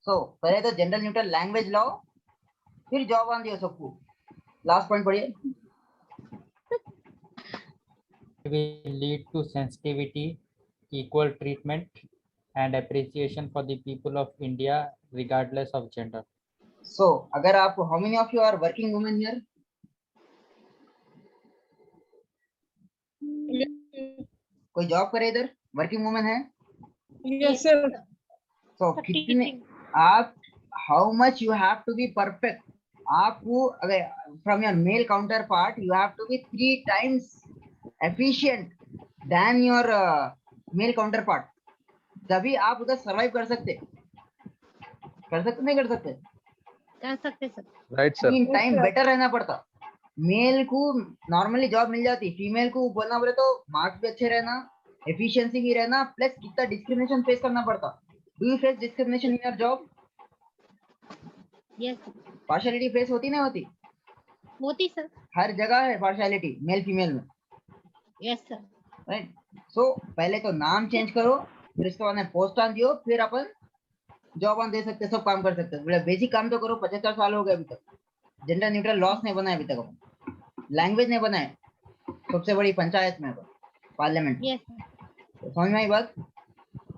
So पहले तो जेंडर न्यूट्रल लैंग्वेज लाओ, फिर जॉब आन दियो सबको। लास्ट पॉइंट पढ़िए।
Will lead to sensitivity, equal treatment, and appreciation for the people of India, regardless of gender.
So अगर आप, how many of you are working women here? कोई job करे इधर? वर्किंग वुमेन है?
Yes, sir.
So कितने आप, how much you have to be perfect? आपको अगर from your male counterpart you have to be 3 times efficient than your male counterpart. तभी आप उधर survive कर सकते नहीं कर सकते?
कर सकते sir.
right, sir?
In time better रहना पड़ता। मेल को नॉर्मली जॉब मिल जाती, फीमेल को बोलना बोले तो मार्क्स भी अच्छे रहना, एफिशिएंसी भी रहना, प्लस कितना डिस्क्रिमिनेशन फेस करना पड़ता। Do you face discrimination in your job?
Yes
partiality face होती नहीं होती?
होती सर।
हर जगह है पार्शियलिटी मेल फीमेल में।
Yes sir.
राइट। सो पहले तो नाम चेंज करो, फिर उसके बाद में पोस्ट ऑन दियो, फिर अपन जॉब ऑन दे सकते, सब काम कर सकते। बोले बेसिक काम तो करो। 75 साल हो गए अभी तक, जेंडर न्यूट्रल लॉस नहीं बनाए अभी तक, अपन लैंग्वेज नहीं बनाए, सबसे बड़ी पंचायत में पार्लियामेंट।
यस
समझ में आई बात?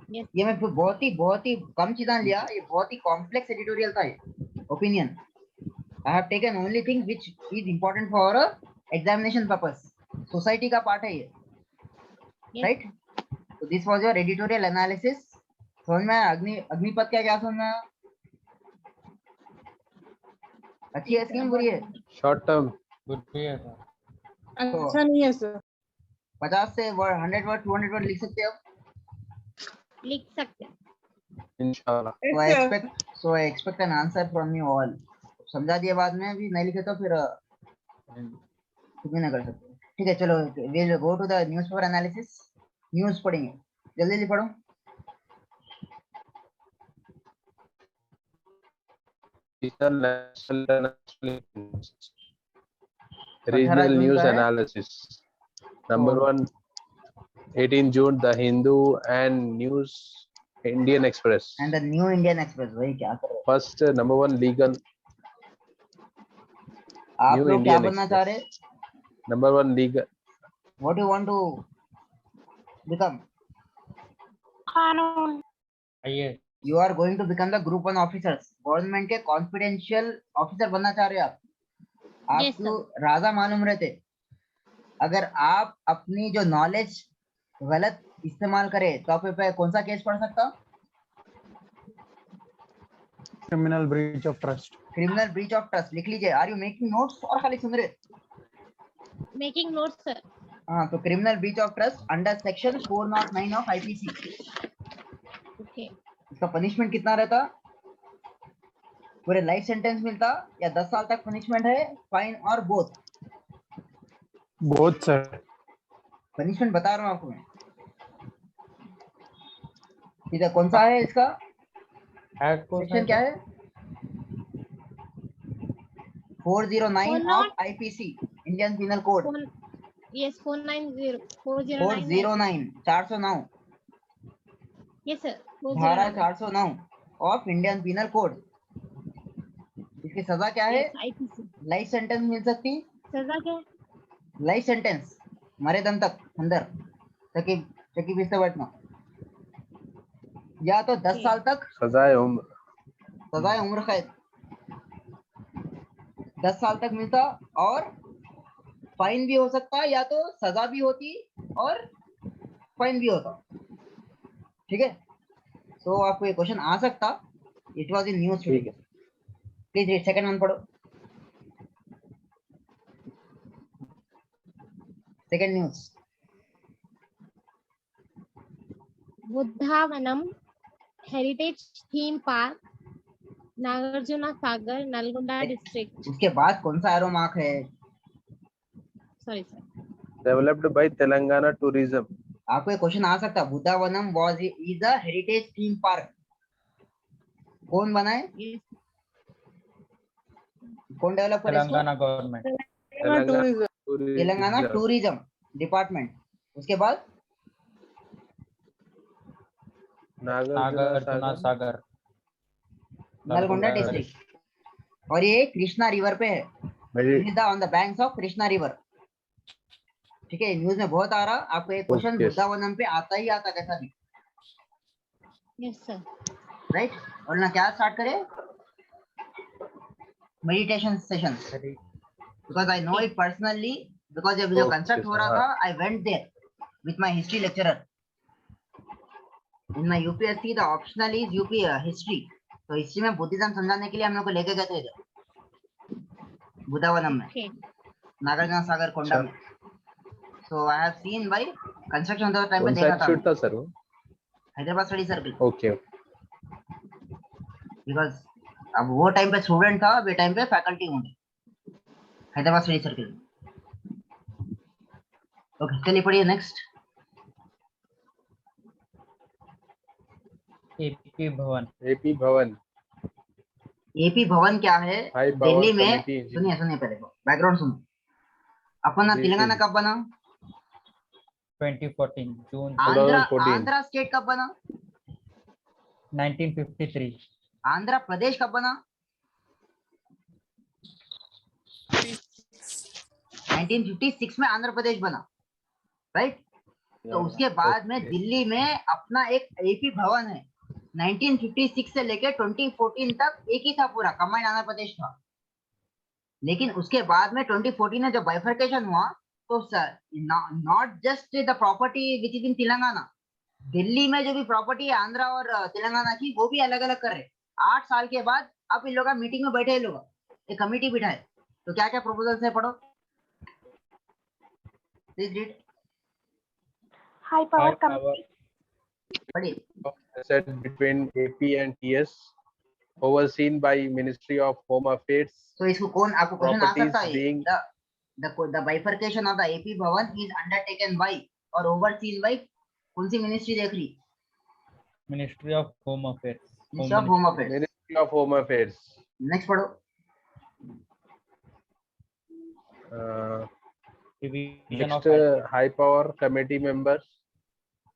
Yes.
ये मैं बहुत ही कम चीज़ें लिया, ये बहुत ही कॉम्प्लेक्स एडिटोरियल था ये opinion. I have taken only thing which is important for examination purpose. Society का पार्ट है ये, राइट? तो this was your editorial analysis. समझ में आया? अग्निपथ क्या समझ में आया? अच्छी है स्कीम, बुरी है?
Short term.
Good to hear, sir.
अच्छा नहीं है सर।
50 से 100 वर्ड 200 वर्ड लिख सकते हो?
लिख सकते हैं।
Inshallah.
So I expect an answer from you all. समझा दिए, बाद में भी नहीं लिखे तो फिर कुछ भी ना कर सकते। ठीक है, चलो we'll go to the newspaper analysis. News पढ़ेंगे, जल्दी पढ़ो।
Regional
जून
news
का है।
analysis. Number
तो
1, 18 June, The Hindu and News Indian Express.
and the New Indian Express, वही क्या कर रहे हो?
First, number 1, legal.
आप
New
लोग क्या
Indian
बनना
Express.
चाह रहे?
Number 1, legal.
What do you want to become?
कानून।
Yes.
You are going to become the group 1 officers. Government के कॉन्फिडेंशियल ऑफिसर बनना चाह रहे हो आप?
Yes,
आपको राजा मालूम रहते, अगर आप अपनी जो नॉलेज गलत इस्तेमाल करे तो आप पे कौन सा केस पड़ सकता?
Criminal breach of trust.
Criminal breach of trust. लिख लीजिए। आर यू मेकिंग नोट्स और खाली सुन रहे?
Making notes sir.
हाँ, तो criminal breach of trust under section 409 of IPC.
Okay.
इसका पनिशमेंट कितना रहता? पूरे लाइफ सेंटेंस मिलता या 10 साल तक पनिशमेंट है, फाइन और बोथ?
Both, sir.
पनिशमेंट बता रहा हूँ आपको मैं। ठीक है, कौन सा है इसका सेक्शन? क्या है? 409 of IPC, Indian penal code.
Yes 409
409
yes sir.
धारा 409 ऑफ इंडियन पिनल कोड। इसकी सजा क्या है?
आईपीसी।
लाइफ सेंटेंस मिल सकती।
सजा क्या है?
लाइफ सेंटेंस, मरे दम तक अंदर। चकी पीछे बैठना, या तो 10 साल तक
सजाए उम्र,
सजाए उम्र कैद 10 साल तक मिलता, और फाइन भी हो सकता, या तो सजा भी होती और फाइन भी होता। ठीक है, तो आपको ये क्वेश्चन आ सकता। It was in news today.
ठीक है।
प्लीज रीड सेकंड वन, पढ़ो second news.
Buddhavanam heritage theme park, Nagarjuna Sagar, Nalgonda district.
उसके बाद कौन सा एरो मार्क है?
Sorry sir,
developed by Telangana tourism.
आपको ये क्वेश्चन आ सकता, Buddhavanam was is a heritage theme park, कौन बनाए, कौन डेवलप करे इसको?
Telangana government.
Telangana tourism department. उसके बाद
नागार्जुना सागर,
नलगोंडा डिस्ट्रिक्ट, और ये कृष्णा रिवर पे है, on the banks of Krishna river. ठीक है, न्यूज में बहुत आ रहा, आपको एक क्वेश्चन बुद्धावनम पे आता ही आता, कैसा भी।
Yes sir.
राइट, और ना क्या स्टार्ट करें, meditation session, because I know it personally, because जब जो कंस्ट्रक्ट हो रहा था I went there with my history lecturer in my UPSC. The optional is UP history, तो हिस्ट्री में बुद्धिज्म समझाने के लिए हम लोग को लेके गए थे इधर बुद्धावनम में, नागार्जुना सागर कोंडा में। So I have seen by construction the time पे देखा था
शूट था सर वो,
Hyderabad study circle.
Okay.
Because अब वो टाइम पे स्टूडेंट था, अभी टाइम पे फैकल्टी होंगे हैदराबाद स्टडी सर्कल। ओके, चलिए पढ़िए नेक्स्ट।
एपी भवन।
एपी भवन,
एपी भवन क्या है?
हाई
दिल्ली
पावर
में,
कमेटी।
सुनिए सुनिए पहले बैकग्राउंड सुनो। अपना तेलंगाना कब बना?
2014 जून।
आंध्रा स्टेट कब बना?
1953।
आंध्र प्रदेश कब बना? 1956 में आंध्र प्रदेश बना, राइट। तो उसके बाद में दिल्ली में अपना एक एपी भवन है। 1956 से लेकर 2014 तक एक ही था, पूरा कंबाइंड आंध्र प्रदेश था। लेकिन उसके बाद में 2014 में जब बाइफर्केशन हुआ, तो not just the property which is in Telangana, Delhi में जो भी प्रॉपर्टी है आंध्रा और तेलंगाना की, वो भी अलग अलग कर रहे। 8 साल के बाद अब इन लोग मीटिंग में बैठे, लोग एक कमिटी बिठाए, तो क्या क्या प्रोपोजल्स है, पढ़ो please read.
High power committee.
पढ़िए।
Asset between AP and TS, overseen by Ministry of Home Affairs.
तो इसको कौन, आपको क्वेश्चन आ सकता है,
being
the bifurcation of the AP भवन is undertaken by और overseen by कौन सी मिनिस्ट्री देख रही?
Ministry of home affairs.
Ministry of home affairs.
Ministry of Home Affairs.
Next पढ़ो।
Division of
Next, high power committee members.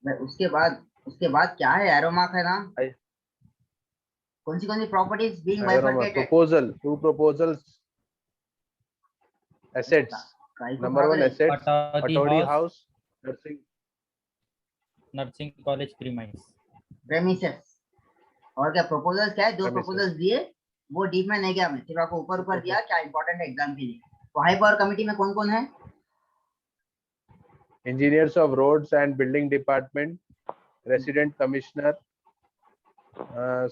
उसके बाद क्या है, एरो मार्क है ना, कौन सी properties being bifurcated?
Proposal, 2 proposals. Assets. Number 1 assets, Atodi House,
nursing college
premises. और क्या प्रपोजल्स, क्या है, 2 प्रपोजल्स दिए, वो डीप में नहीं गया मैं, सिर्फ आपको ऊपर दिया क्या इंपॉर्टेंट है एग्जाम के लिए। तो हाई पावर कमेटी में कौन कौन है?
Engineers of Roads and Building Department, Resident Commissioner,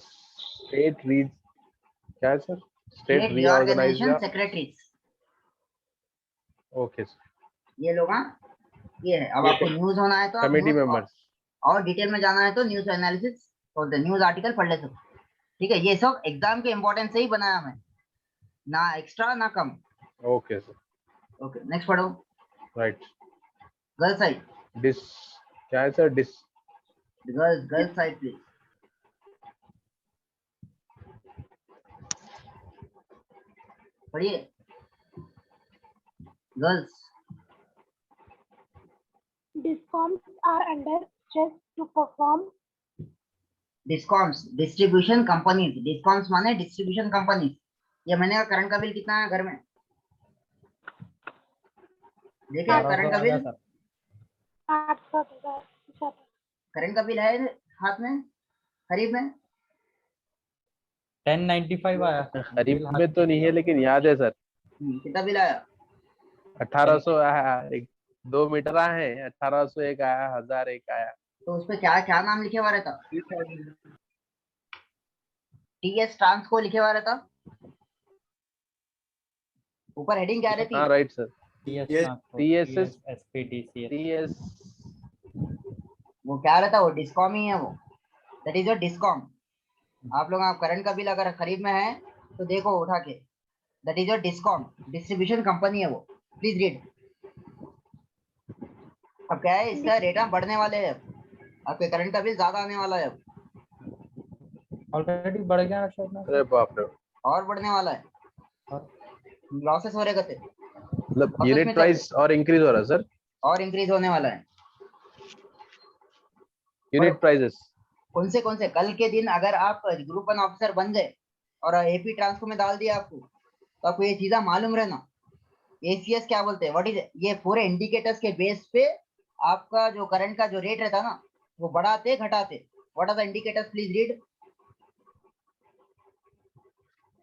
State क्या है sir? State
Reorganization Secretaries।
Okay sir.
ये लोग, ये है। अब आपको न्यूज होना है तो
Committee members.
और डिटेल में जाना है तो न्यूज एनालिसिस और द न्यूज आर्टिकल पढ़ ले सकते। ठीक है, ये सब एग्जाम के इंपॉर्टेंस से ही बनाया मैं, ना एक्स्ट्रा ना कम।
Okay sir.
ओके, नेक्स्ट पढ़ो।
Right.
Girl side.
क्या है सर?
Girl side please. पढ़िए girls.
Discoms are under stress to perform.
Discoms distribution companies, discoms माने डिस्ट्रीब्यूशन कंपनीज। ये महीने का करंट का बिल कितना है घर में? देखिए करंट का बिल
800,000
करंट का बिल है हाथ में खरीफ में?
1095 आया
खरीफ में तो नहीं है लेकिन याद है सर।
कितना बिल आया?
1800 आया, एक 2 मीटर आए हैं, 1800 एक आया, 1000 एक आया।
तो उसपे क्या क्या नाम लिखे हुआ रहता? टीएस ट्रांसको लिखे हुआ रहता, ऊपर हेडिंग क्या रहती?
हाँ right sir.
TSS SPDCS
TS
वो क्या रहता? वो डिस्कॉम ही है वो, दैट इज योर डिस्कॉम। आप लोग आप करंट का बिल अगर खरीद में है तो देखो उठा के, that is your discom, distribution company है वो। Please read. अब क्या है, इसका रेट बढ़ने वाले हैं, आपके करंट का बिल ज्यादा आने वाला है,
ऑलरेडी बढ़ गया शायद ना।
अरे बाप रे,
और बढ़ने वाला है, लॉसेस हो रहे कहते,
मतलब
में
यूनिट
चल
प्राइस और इंक्रीज हो रहा है सर,
और इंक्रीज होने वाला है।
Unit prices.
कौन से कल के दिन अगर आप ग्रुप 1 ऑफिसर बन गए और एपी ट्रांसको में डाल दिया आपको, तो आपको ये चीज़ा मालूम रहना, एसीएस क्या बोलते हैं, व्हाट इज, ये पूरे इंडिकेटर्स के बेस पे आपका जो करंट का जो रेट रहता ना, वो बढ़ाते घटाते। What are the indicators, please read.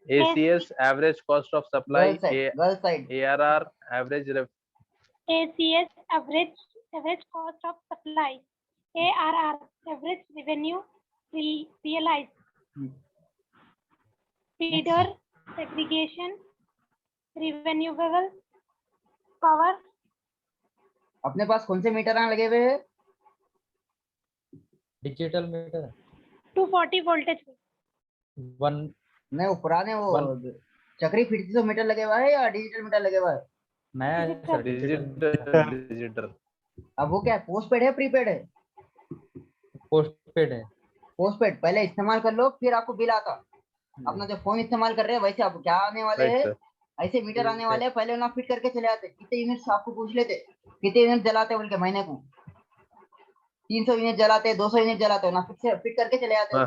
ACS average cost of supply,
girl side
ARR average
ACS average cost of supply, ARR average revenue realized, feeder segregation, renewable power।
अपने पास कौन से मीटर लगे हुए हैं?
डिजिटल मीटर
240 वोल्टेज
1
नहीं, वो पुराने वो चक्री फिरती तो मीटर लगे हुआ है या डिजिटल मीटर लगे हुआ है?
नया
डिजिटल।
अब वो क्या है, पोस्ट पेड है प्रीपेड है?
पोस्टपेड है।
पोस्ट पेड पहले इस्तेमाल कर लो, फिर आपको बिल आता। अपना जो फोन इस्तेमाल कर रहे हैं वैसे आपको क्या आने वाले हैं, ऐसे मीटर आने वाले हैं। पहले ना फिट करके चले आते, कितने यूनिट्स आपको पूछ लेते, कितने यूनिट जलाते बोल के, महीने को 300 यूनिट जलाते, 200 यूनिट जलाते हो ना, फिट करके चले आते।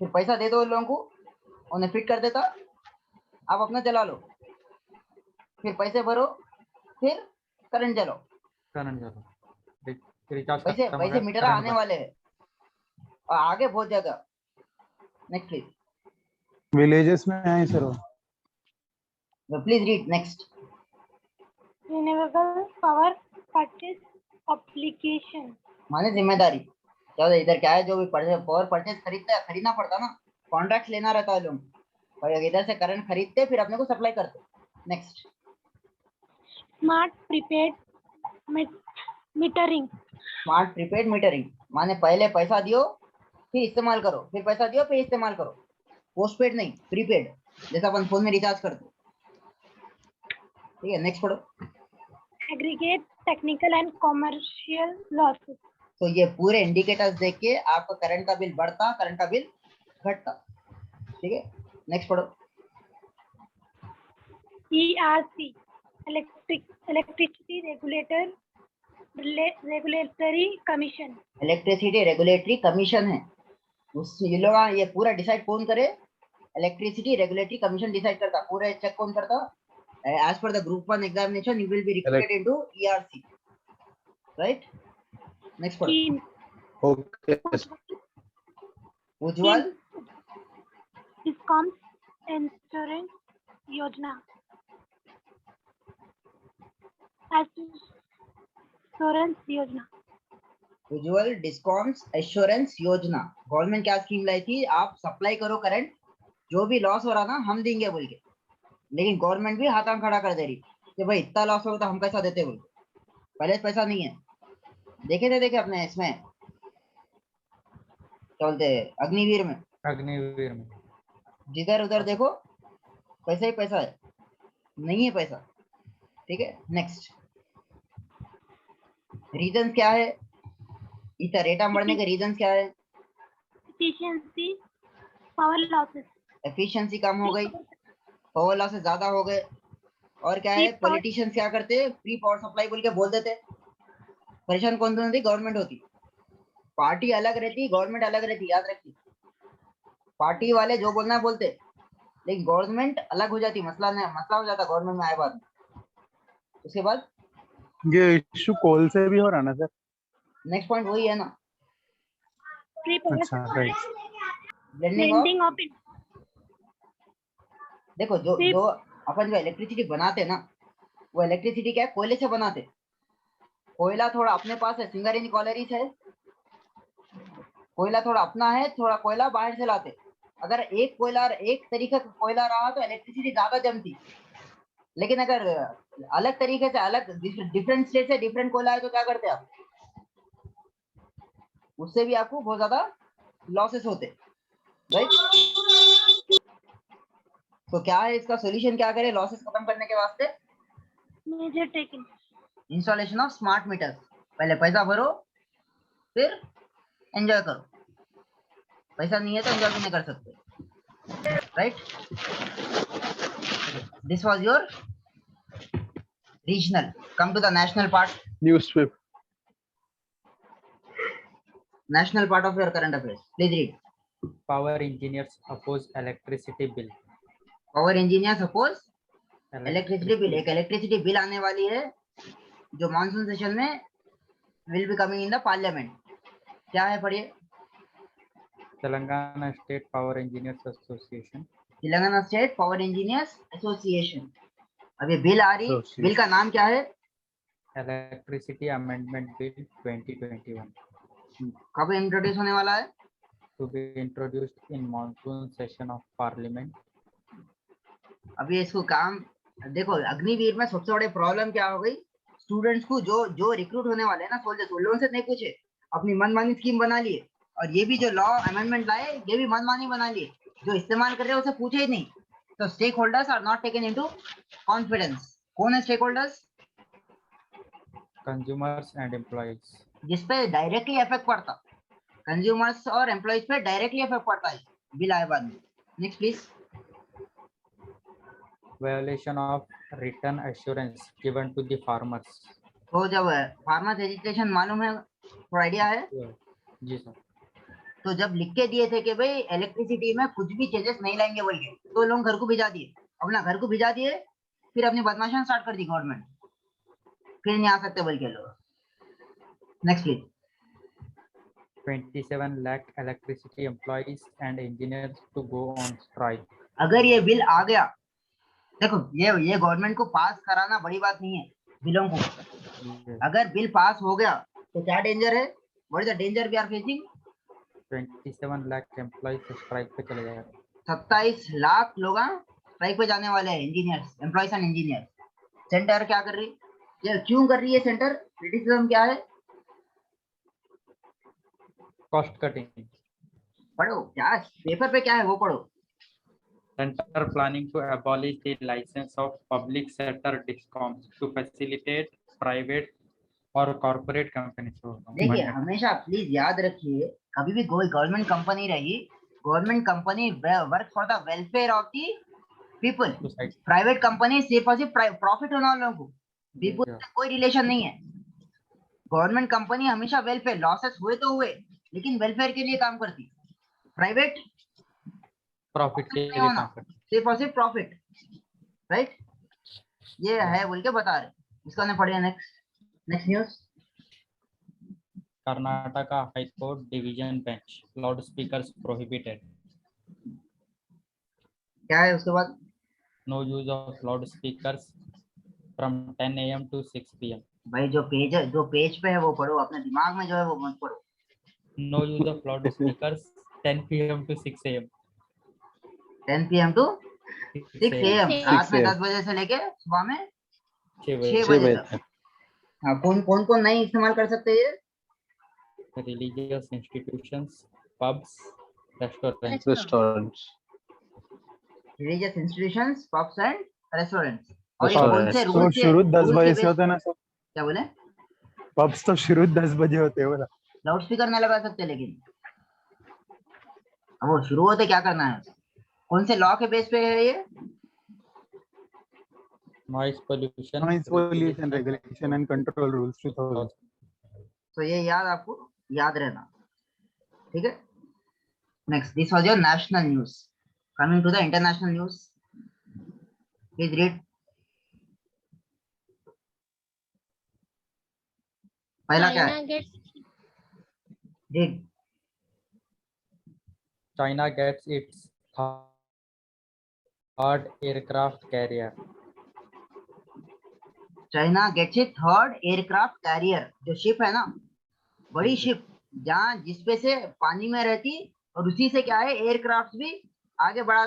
फिर पैसा दे दो उन लोगों को, उन्हें फिट कर देता, आप अपना जला लो, फिर पैसे भरो, फिर करंट जलो। वैसे मीटर आने वाले हैं और आगे बहुत जगह। Next please.
विलेजेस में है sir.
Please read next.
renewable power purchase obligation,
माने जिम्मेदारी। क्या इधर क्या है, जो भी पावर परचेज खरीदता है, खरीदना पड़ता ना, कॉन्ट्रैक्ट लेना रहता है लोग, और इधर से करंट खरीदते फिर अपने को सप्लाई करते। Next.
smart prepaid metering,
smart prepaid metering माने पहले पैसा दियो फिर इस्तेमाल करो, फिर पैसा दियो फिर इस्तेमाल करो। पोस्टपेड नहीं, प्रीपेड, जैसा अपन फोन में रिचार्ज करते। ठीक है, नेक्स्ट पढ़ो।
aggregate technical and commercial losses,
तो ये पूरे इंडिकेटर्स देख के आपका करंट का बिल बढ़ता, करंट का बिल घटता। ठीक है, नेक्स्ट पढ़ो।
ERC electricity regulatory commission,
electricity regulatory commission है, उस ये लोग ये पूरा डिसाइड कौन करे, इलेक्ट्रिसिटी रेगुलेटरी कमीशन डिसाइड करता, पूरे चेक कौन करता, as per the group 1 examination you will be recruited into ERC, right? Next one.
Okay.
Ujjwal
discoms insurance योजना, एश्योरेंस योजना,
उज्ज्वल डिस्कॉम्स एश्योरेंस योजना। गवर्नमेंट क्या स्कीम लाई थी, आप सप्लाई करो करंट, जो भी लॉस हो रहा ना हम देंगे बोल के, लेकिन गवर्नमेंट भी हाथ खड़ा कर दे रही कि भाई इतना लॉस होगा तो हम कैसा देते बोल, पहले पैसा नहीं है। देखे अपने इसमें चलते अग्निवीर में जिधर उधर देखो पैसा ही पैसा है, नहीं है पैसा। ठीक है, नेक्स्ट। रीजन क्या है, इतना रेटा बढ़ने के रीजन क्या है?
efficiency, power losses,
एफिशिएंसी कम हो गई, पावर लॉसेस ज्यादा हो गए, और क्या है, पॉलिटिशियंस क्या करते, फ्री पावर सप्लाई बोल के बोल देते। परेशान कौन होती, गवर्नमेंट होती, पार्टी अलग रहती, गवर्नमेंट अलग रहती, याद रखिए। पार्टी वाले जो बोलना बोलते, लेकिन गवर्नमेंट अलग हो जाती, मसला हो जाता गवर्नमेंट में आए बाद। उसके बाद
ये इशू कोल से भी हो रहा ना सर?
नेक्स्ट पॉइंट वही है ना,
Free power
अच्छा right.
Blending of.
blending of
देखो जो
Free-
जो अपन जो इलेक्ट्रिसिटी बनाते हैं ना, वो इलेक्ट्रिसिटी क्या है, कोयले से बनाते। कोयला थोड़ा अपने पास है, सिंगरेनी कॉलरीज है, कोयला थोड़ा अपना है, थोड़ा कोयला बाहर से लाते। अगर एक कोयला, एक तरीके का कोयला रहा तो इलेक्ट्रिसिटी ज्यादा जमती, लेकिन अगर अलग तरीके से, अलग डिफरेंट स्टेट से डिफरेंट कोयला है तो क्या करते आप, उससे भी आपको बहुत ज्यादा लॉसेस होते, राइट। तो क्या है इसका सॉल्यूशन, क्या करें लॉसेस खत्म करने के वास्ते?
major taken.
Installation of smart meters. पहले पैसा भरो, फिर एंजॉय करो। पैसा नहीं है तो एंजॉय भी नहीं कर सकते, right. This was your regional. Come to the national part,
Newspaper.
national part of your current affairs. Please read.
Power engineers oppose electricity bill.
Power engineers oppose electricity bill. एक electricity bill आने वाली है जो monsoon session में will be coming in the parliament. क्या है पढ़िए?
Telangana State Power Engineers Association.
Telangana state power engineers association. अब ये बिल आ रही,
Association.
बिल का नाम क्या है?
Electricity Amendment Bill 2021.
कब इंट्रोड्यूस होने वाला है?
To be introduced in monsoon session of Parliament.
अभी इसको काम देखो, अग्निवीर में सबसे बड़ी प्रॉब्लम क्या हो गई, स्टूडेंट्स को जो जो रिक्रूट होने वाले हैं ना सोल्जर्स, उन लोगों से नहीं पूछे, अपनी मनमानी स्कीम बना लिए। और ये भी जो लॉ अमेंडमेंट लाए ये भी मनमानी बना लिए, जो इस्तेमाल कर रहे हैं उसे पूछे ही नहीं। तो stake holders are not taken into confidence. कौन है stake holders?
Consumers and employees.
जिसपे डायरेक्टली इफेक्ट पड़ता, कंज्यूमर्स और एम्प्लॉइज पे डायरेक्टली इफेक्ट पड़ता है बिल आए बाद में। Next please.
Violation of written assurance given to the farmers.
तो जब फार्मर्स एजुकेशन मालूम है, थोड़ा आइडिया है,
जी सर।
तो जब लिख के दिए थे कि भाई इलेक्ट्रिसिटी में कुछ भी चेंजेस नहीं लाएंगे बोल के, तो लोग घर को भिजा दिए, अपना घर को भिजा दिए, फिर अपनी बदमाशियां स्टार्ट कर दी गवर्नमेंट, फिर नहीं आ सकते बोल के लोग। Next please.
27 lakh electricity employees and engineers to go on strike.
अगर ये बिल आ गया, देखो ये गवर्नमेंट को पास कराना बड़ी बात नहीं है बिलों को। अगर बिल पास हो गया तो क्या डेंजर है? What is the danger we are facing?
27 lakh employees strike पे चले जाएंगे।
27 लाख लोग स्ट्राइक पे जाने वाले हैं, engineers, employees and engineers. Centre क्या कर रही, ये क्यों कर रही है सेंटर? क्रिटिसिज्म क्या है?
Cost cutting.
पढ़ो, क्या पेपर पे क्या है वो पढ़ो।
Center planning to abolish the license of public sector discoms to facilitate private और corporate companies.
देखिए हमेशा प्लीज याद रखिए, कभी भी कोई गवर्नमेंट कंपनी रही, government company work for the welfare of the people. Private company सिर्फ और सिर्फ प्रॉफिट होने वालों को, पीपल से कोई रिलेशन नहीं है। गवर्नमेंट कंपनी हमेशा वेलफेयर, लॉसेस हुए तो हुए, लेकिन वेलफेयर के लिए काम करती। प्राइवेट
प्रॉफिट के लिए काम करती,
सिर्फ और सिर्फ प्रॉफिट, राइट। ये है बोल के बता रहे, इसको हमने पढ़िया। Next news.
Karnataka high court division bench loud speakers prohibited.
क्या है उसके बाद?
No use of loud speakers from 10 AM to 6 PM.
भाई जो पेज पे है वो पढ़ो, अपने दिमाग में जो है वो मत पढ़ो।
No use of loudspeakers 10 PM to 6 AM.
10 PM to 6 AM, रात में
6
10 बजे से लेके सुबह में
6
6 बजे तक। हाँ, कौन नहीं इस्तेमाल कर सकते ये?
Religious institutions, pubs, restaurants.
Restaurants.
Religious institutions, pubs and restaurants. और ये
Restaurants.
कौन से
तो
रूल से?
शुरू 10
रूल
बजे
के
से
बेस-
होते हैं ना सर?
क्या बोले?
पब्स तो शुरू 10 बजे होते हैं बोला।
लाउड स्पीकर नहीं लगा सकते, लेकिन अब वो शुरू होते क्या करना है? कौन से लॉ के बेस पे है ये?
Noise pollution.
Noise pollution regulation and control rules 2000.
तो ये आपको याद रहना, ठीक है। Next, this was your national news. Coming to the international news, please read. पहला क्या है?
China gets
रीड।
China gets its third aircraft carrier.
China gets it third aircraft carrier, जो शिप है ना, बड़ी शिप, जहाँ जिसपे से पानी में रहती, और उसी से क्या है एयरक्राफ्ट भी आगे बढ़ा,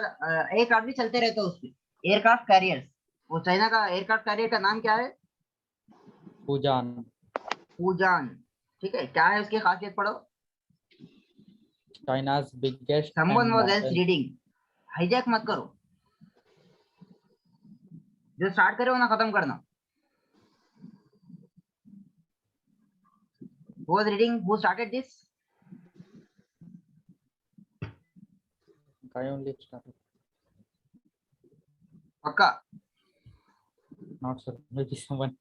एयरक्राफ्ट भी चलते रहते हैं उसपे, एयरक्राफ्ट कैरियर। वो चाइना का एयरक्राफ्ट कैरियर का नाम क्या है?
Fujian.
फूजान। ठीक है, क्या है उसकी खासियत पढ़ो।
China's biggest
Someone
and
was else
modern.
reading, hijack मत करो, जो स्टार्ट करे वो ना खत्म करना। Who was reading? Who started this?
I only started.
पक्का?
Not sure. Maybe someone.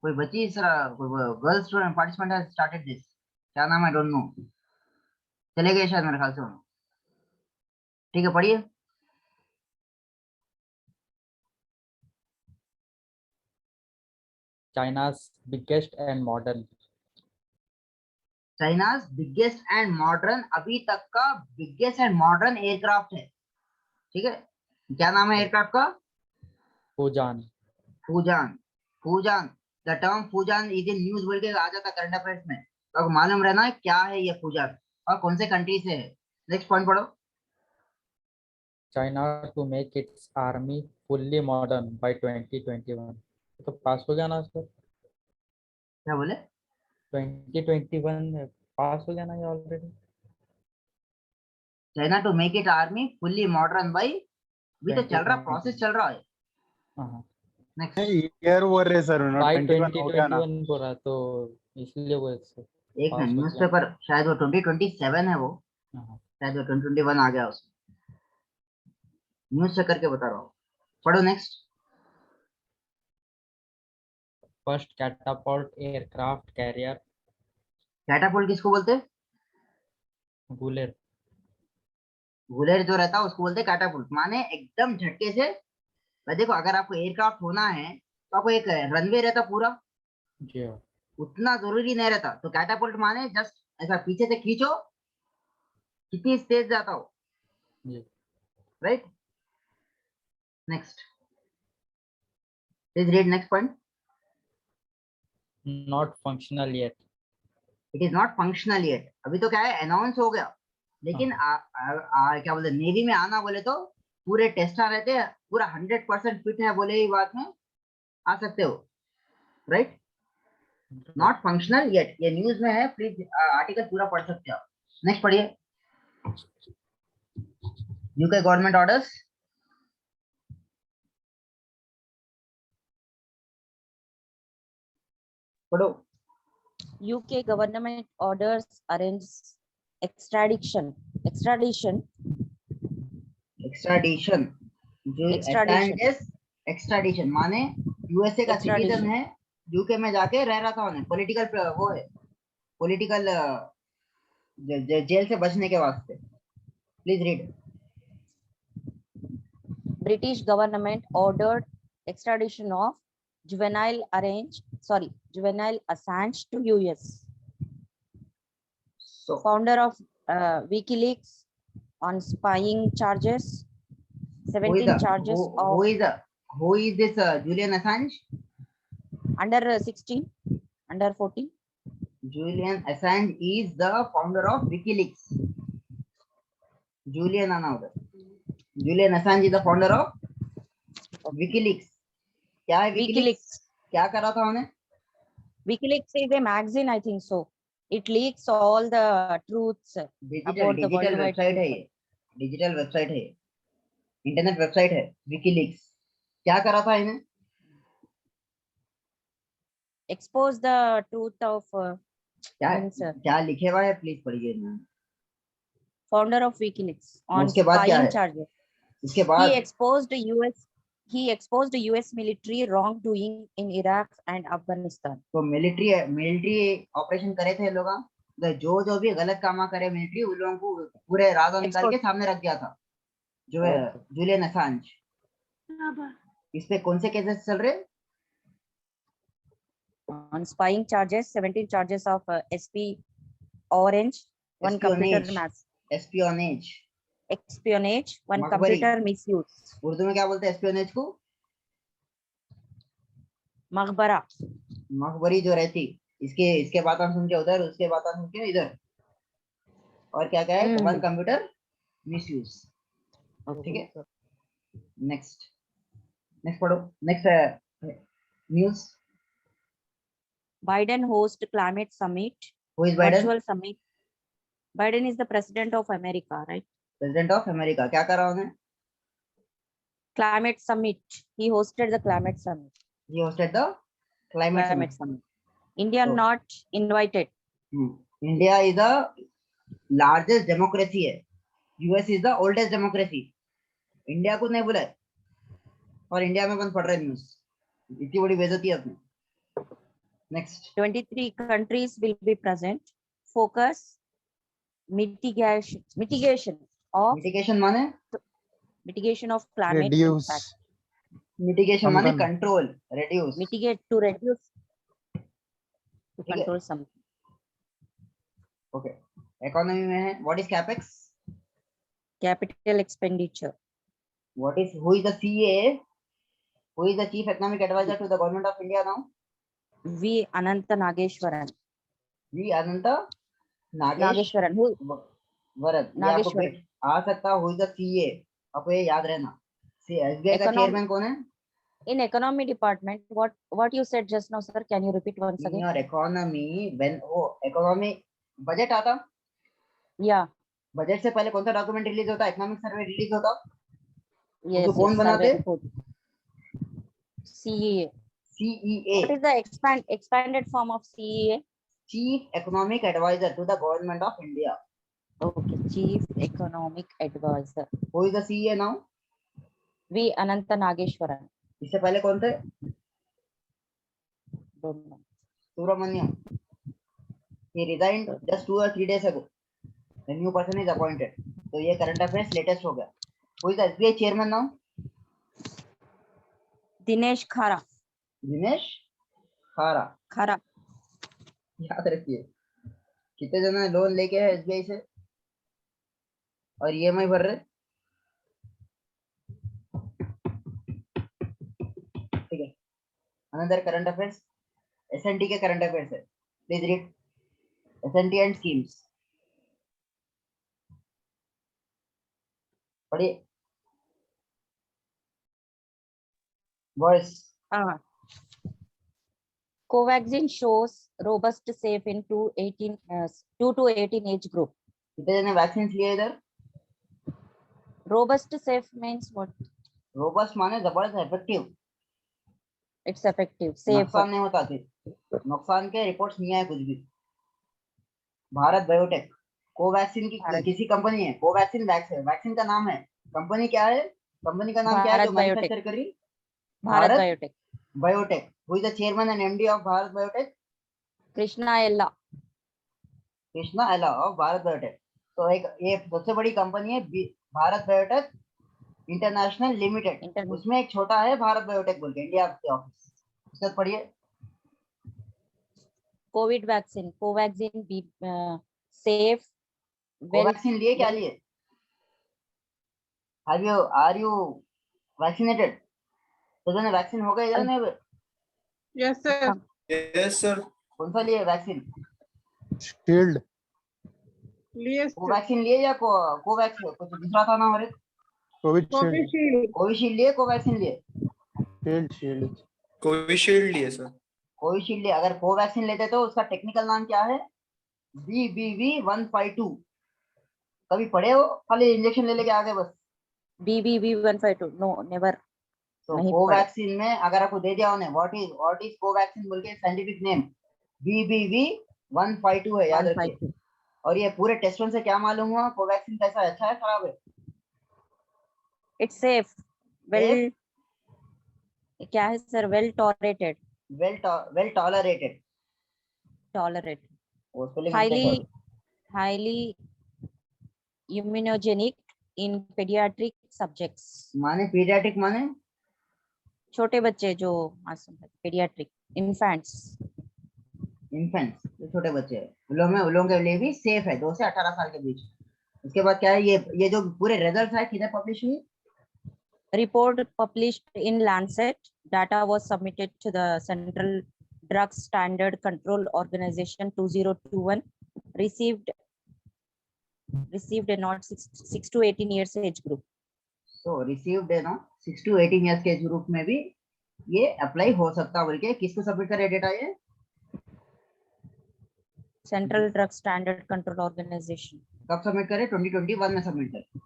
कोई बच्ची girl student participant has started this, क्या नाम है डोंट नो, चले गए शायद मेरे ख्याल से। ठीक है, पढ़िए।
China's biggest and modern.
China's biggest and modern, अभी तक का बिगेस्ट एंड मॉडर्न एयरक्राफ्ट है। ठीक है, क्या नाम है एयरक्राफ्ट का?
Fujian.
Fujian. Fujian, the term Fujian is in news बोल के आ जाता करंट अफेयर्स में, तो आपको मालूम रहना है क्या है ये फूजान और कौन से कंट्री से है। नेक्स्ट पॉइंट पढ़ो।
China to make its army fully modern by 2021. तो पास हो गया ना सर?
क्या बोले?
2021 पास हो गया ना ये already?
China to make it army fully modern by, अभी तो चल रहा, प्रोसेस चल रहा है।
हाँ,
नेक्स्ट,
ईयर ओवर है सर, नॉट
बाय
21 हो गया ना।
2021 बोला तो इसलिए वो
एक
पास
मिनट,
हो
न्यूज़पेपर शायद वो 2027 है, वो
गया।
शायद वो 2021 आ गया उसमें, न्यूज़ चेक करके बता रहा हूँ। पढ़ो next.
First Catapult aircraft carrier
catapult किसको बोलते हैं?
गुलेर।
गुलेर जो रहता है उसको बोलते हैं कैटापुल्ट, माने एकदम झटके से। भाई देखो, अगर आपको एयरक्राफ्ट होना है तो आपको एक रनवे रहता पूरा,
जी हाँ।
उतना जरूरी नहीं रहता, तो कैटापुल्ट माने जस्ट ऐसा पीछे से खींचो, कितनी तेज जाता हो,
जी।
Right. Next, please read next point.
Not functional yet.
It is not functional yet, अभी तो क्या है अनाउंस हो गया, लेकिन क्या बोलते नेवी में आना बोले तो पूरे टेस्ट रहते हैं, पूरा 100% फिट है बोले ही बात में आ सकते हो, राइट। नॉट फंक्शनल येट, ये न्यूज में है, प्लीज आर्टिकल पूरा पढ़ सकते हो। नेक्स्ट पढ़िए। यूके गवर्नमेंट ऑर्डर्स, पढ़ो।
UK government orders arrange extradition
extradition, जो एक्स्ट्राडिशन माने यूएसए का सिटीजन है, यूके में जाके रह रहा था, उन्हें पॉलिटिकल वो है, पॉलिटिकल जेल से बचने के वास्ते। Please read.
British government ordered extradition of juvenile Assange to US.
So
Founder of WikiLeaks on spying charges, 17 charges
who is this Julian Assange?
under 16, under 14.
Julian Assange is the founder of WikiLeaks. Julian Assange is the founder of WikiLeaks. क्या है WikiLeaks? क्या करा था उन्हें?
WikiLeaks is a magazine, I think so. It leaks all the truths about the
digital website है ये, digital website है, internet website है WikiLeaks। क्या करा था इन्हें?
expose the truth of
क्या लिखे हुआ है, प्लीज पढ़िए ना।
founder of WikiLeaks on
उसके बाद क्या
spying
है?
charges.
इसके बाद
He exposed US military wrongdoing in Iraq and Afghanistan.
तो मिलिट्री ऑपरेशन करे थे लोग, जो भी गलत काम करे मिलिट्री, उन लोगों को पूरे राज़ निकाल के सामने रख दिया था, जो है जूलियन असांज। इस पे कौन से केसेस चल रहे?
On spying charges, 17 charges of SP Orange, one computer
Espionage. Espionage.
espionage, one
मखबरी।
computer misuse.
Urdu में क्या बोलते हैं एस्पियोनेज को?
मकबरा।
मखबरी जो रहती, इसके बात हम सुन के उधर, उसके बात हम सुन के इधर। और क्या क्या है? One computer misuse. ठीक है, नेक्स्ट पढ़ो। Next news.
Biden host climate summit,
who is Biden?
virtual summit. Biden is the president of America, right?
President of America. क्या कर रहा उन्हें?
Climate summit. He hosted the climate summit.
He hosted the climate summit.
Summit. India
So-
not invited.
India is the largest democracy है। US is the oldest democracy. India को नहीं बुलाए और India में बंद पड़ रहा है न्यूज। इतनी बड़ी बेइज्जती है अपनी। Next.
23 countries will be present. Focus mitigation of
mitigation
of climate
Reduce.
impact.
Mitigation माने
Sampan.
Control, reduce.
Mitigate to reduce to
ठीक है।
control something.
ओके, इकोनॉमी में है what is capex?
Capital expenditure.
What is who is the CA? Who is the chief economic adviser to the government of India now?
V. Ananta Nageshwaran.
V Ananta Nagesh
Nageshwaran. Who?
वरद। ये आपको
Nageshwaran.
Bit आ सकता है। Who is the CA? आपको ये याद रहना। SBI का
Econom-
चेयरमैन कौन है?
In economy department, what you said just now, sir? Can you repeat once
In
again?
your economy, when economy budget आता,
Yeah.
बजट से पहले कौन सा डॉक्यूमेंट रिलीज होता? इकोनॉमिक सर्वे रिलीज होता।
Yes.
उसको कौन
yes,
बनाते?
survey report. CEA.
CEA,
What is the expanded form of CEA?
Chief Economic Advisor to the Government of India.
Okay, Chief Economic Advisor.
Who is the CEA now?
V. Ananta Nageshwaran.
इससे पहले कौन थे?
Don't know.
Subramaniam. He resigned just 2 or 3 days ago. The new person is appointed. तो ये current affairs latest हो गया। Who is the SBI chairman now?
Dinesh Khara.
Dinesh खारा।
Khara.
याद रखिए। कितने जन लोन लेके है SBI से और EMI भर रहे? ठीक है। अनदर करंट अफेयर्स, S&T के करंट अफेयर्स है। Please read S&T and schemes. पढ़िए voice.
Covaxin shows robust safe in 2 to 18 age group.
कितने जने वैक्सीन लिए इधर?
Robust safe means what?
Robust माने जबरदस्त इफेक्टिव।
It's effective. Safe.
नुकसान नहीं होता थे, नुकसान के रिपोर्ट्स नहीं आए कुछ भी। भारत बायोटेक कोवैक्सीन की किसी कंपनी है। कोवैक्सीन वैक्सीन का नाम है, कंपनी क्या है? कंपनी का नाम क्या है जो मैन्युफैक्चर कर रही?
Bharat Biotech.
Biotech. Who is the chairman and MD of Bharat biotech?
Krishna Ella.
Krishna एला ऑफ भारत बायोटेक। तो एक ये सबसे बड़ी कंपनी है भारत बायोटेक इंटरनेशनल लिमिटेड। उसमें एक छोटा है भारत बायोटेक बोल के इंडिया के ऑफिस। उसके बाद पढ़िए
COVID vaccine. Covaxin be safe.
Covaxin लिए क्या लिए? Are you vaccinated? तो जो वैक्सीन हो गया इधर नहीं?
Yes, sir.
Yes, sir.
कौन सा लिए vaccine?
Shield.
Yes, sir.
Covaxin लिए या कोवैक्स कुछ दूसरा था ना? हमारे
Covishield.
कोविशील्ड लिए, कोवैक्सीन लिए?
Shield.
Covishield लिए sir.
कोविशील्ड लिए। अगर कोवैक्सीन लेते तो उसका टेक्निकल नाम क्या है? BBV152। कभी पढ़े हो? खाली इंजेक्शन ले लेके आ गए बस।
BBV152. No, never.
तो
नहीं
कोवैक्सीन में अगर आपको दे दिया उन्हें व्हाट इज कोवैक्सीन बोल के साइंटिफिक नेम BBV152 है, याद रखिए। और ये पूरे टेस्टों से क्या मालूम हुआ कोवैक्सीन कैसा है? अच्छा है खराब है?
It's safe. Well. क्या है sir? Well tolerated.
Well tolerated.
Tolerated.
वो spelling mistake है।
Highly immunogenic in pediatric subjects.
माने पीडियाट्रिक माने
छोटे बच्चे जो मासूम है, pediatric infants.
इन्फेंट्स, जो छोटे बच्चे हैं, उन लोगों के लिए भी सेफ है 2 से 18 साल के बीच। उसके बाद क्या है, ये जो पूरे रिजल्ट है किधर पब्लिश हुई?
Report published in Lancet. Data was submitted to the Central Drug Standard Control Organization 2021. Received a not 6 to 18 years age group.
तो रिसीव्ड है ना 6 to 18 इयर्स के एज ग्रुप में भी ये अप्लाई हो सकता है। बोल के किसको सबमिट करे डेटा? ये
Central Drug Standard Control Organization.
कब सबमिट करे? 2021 में सबमिट करे।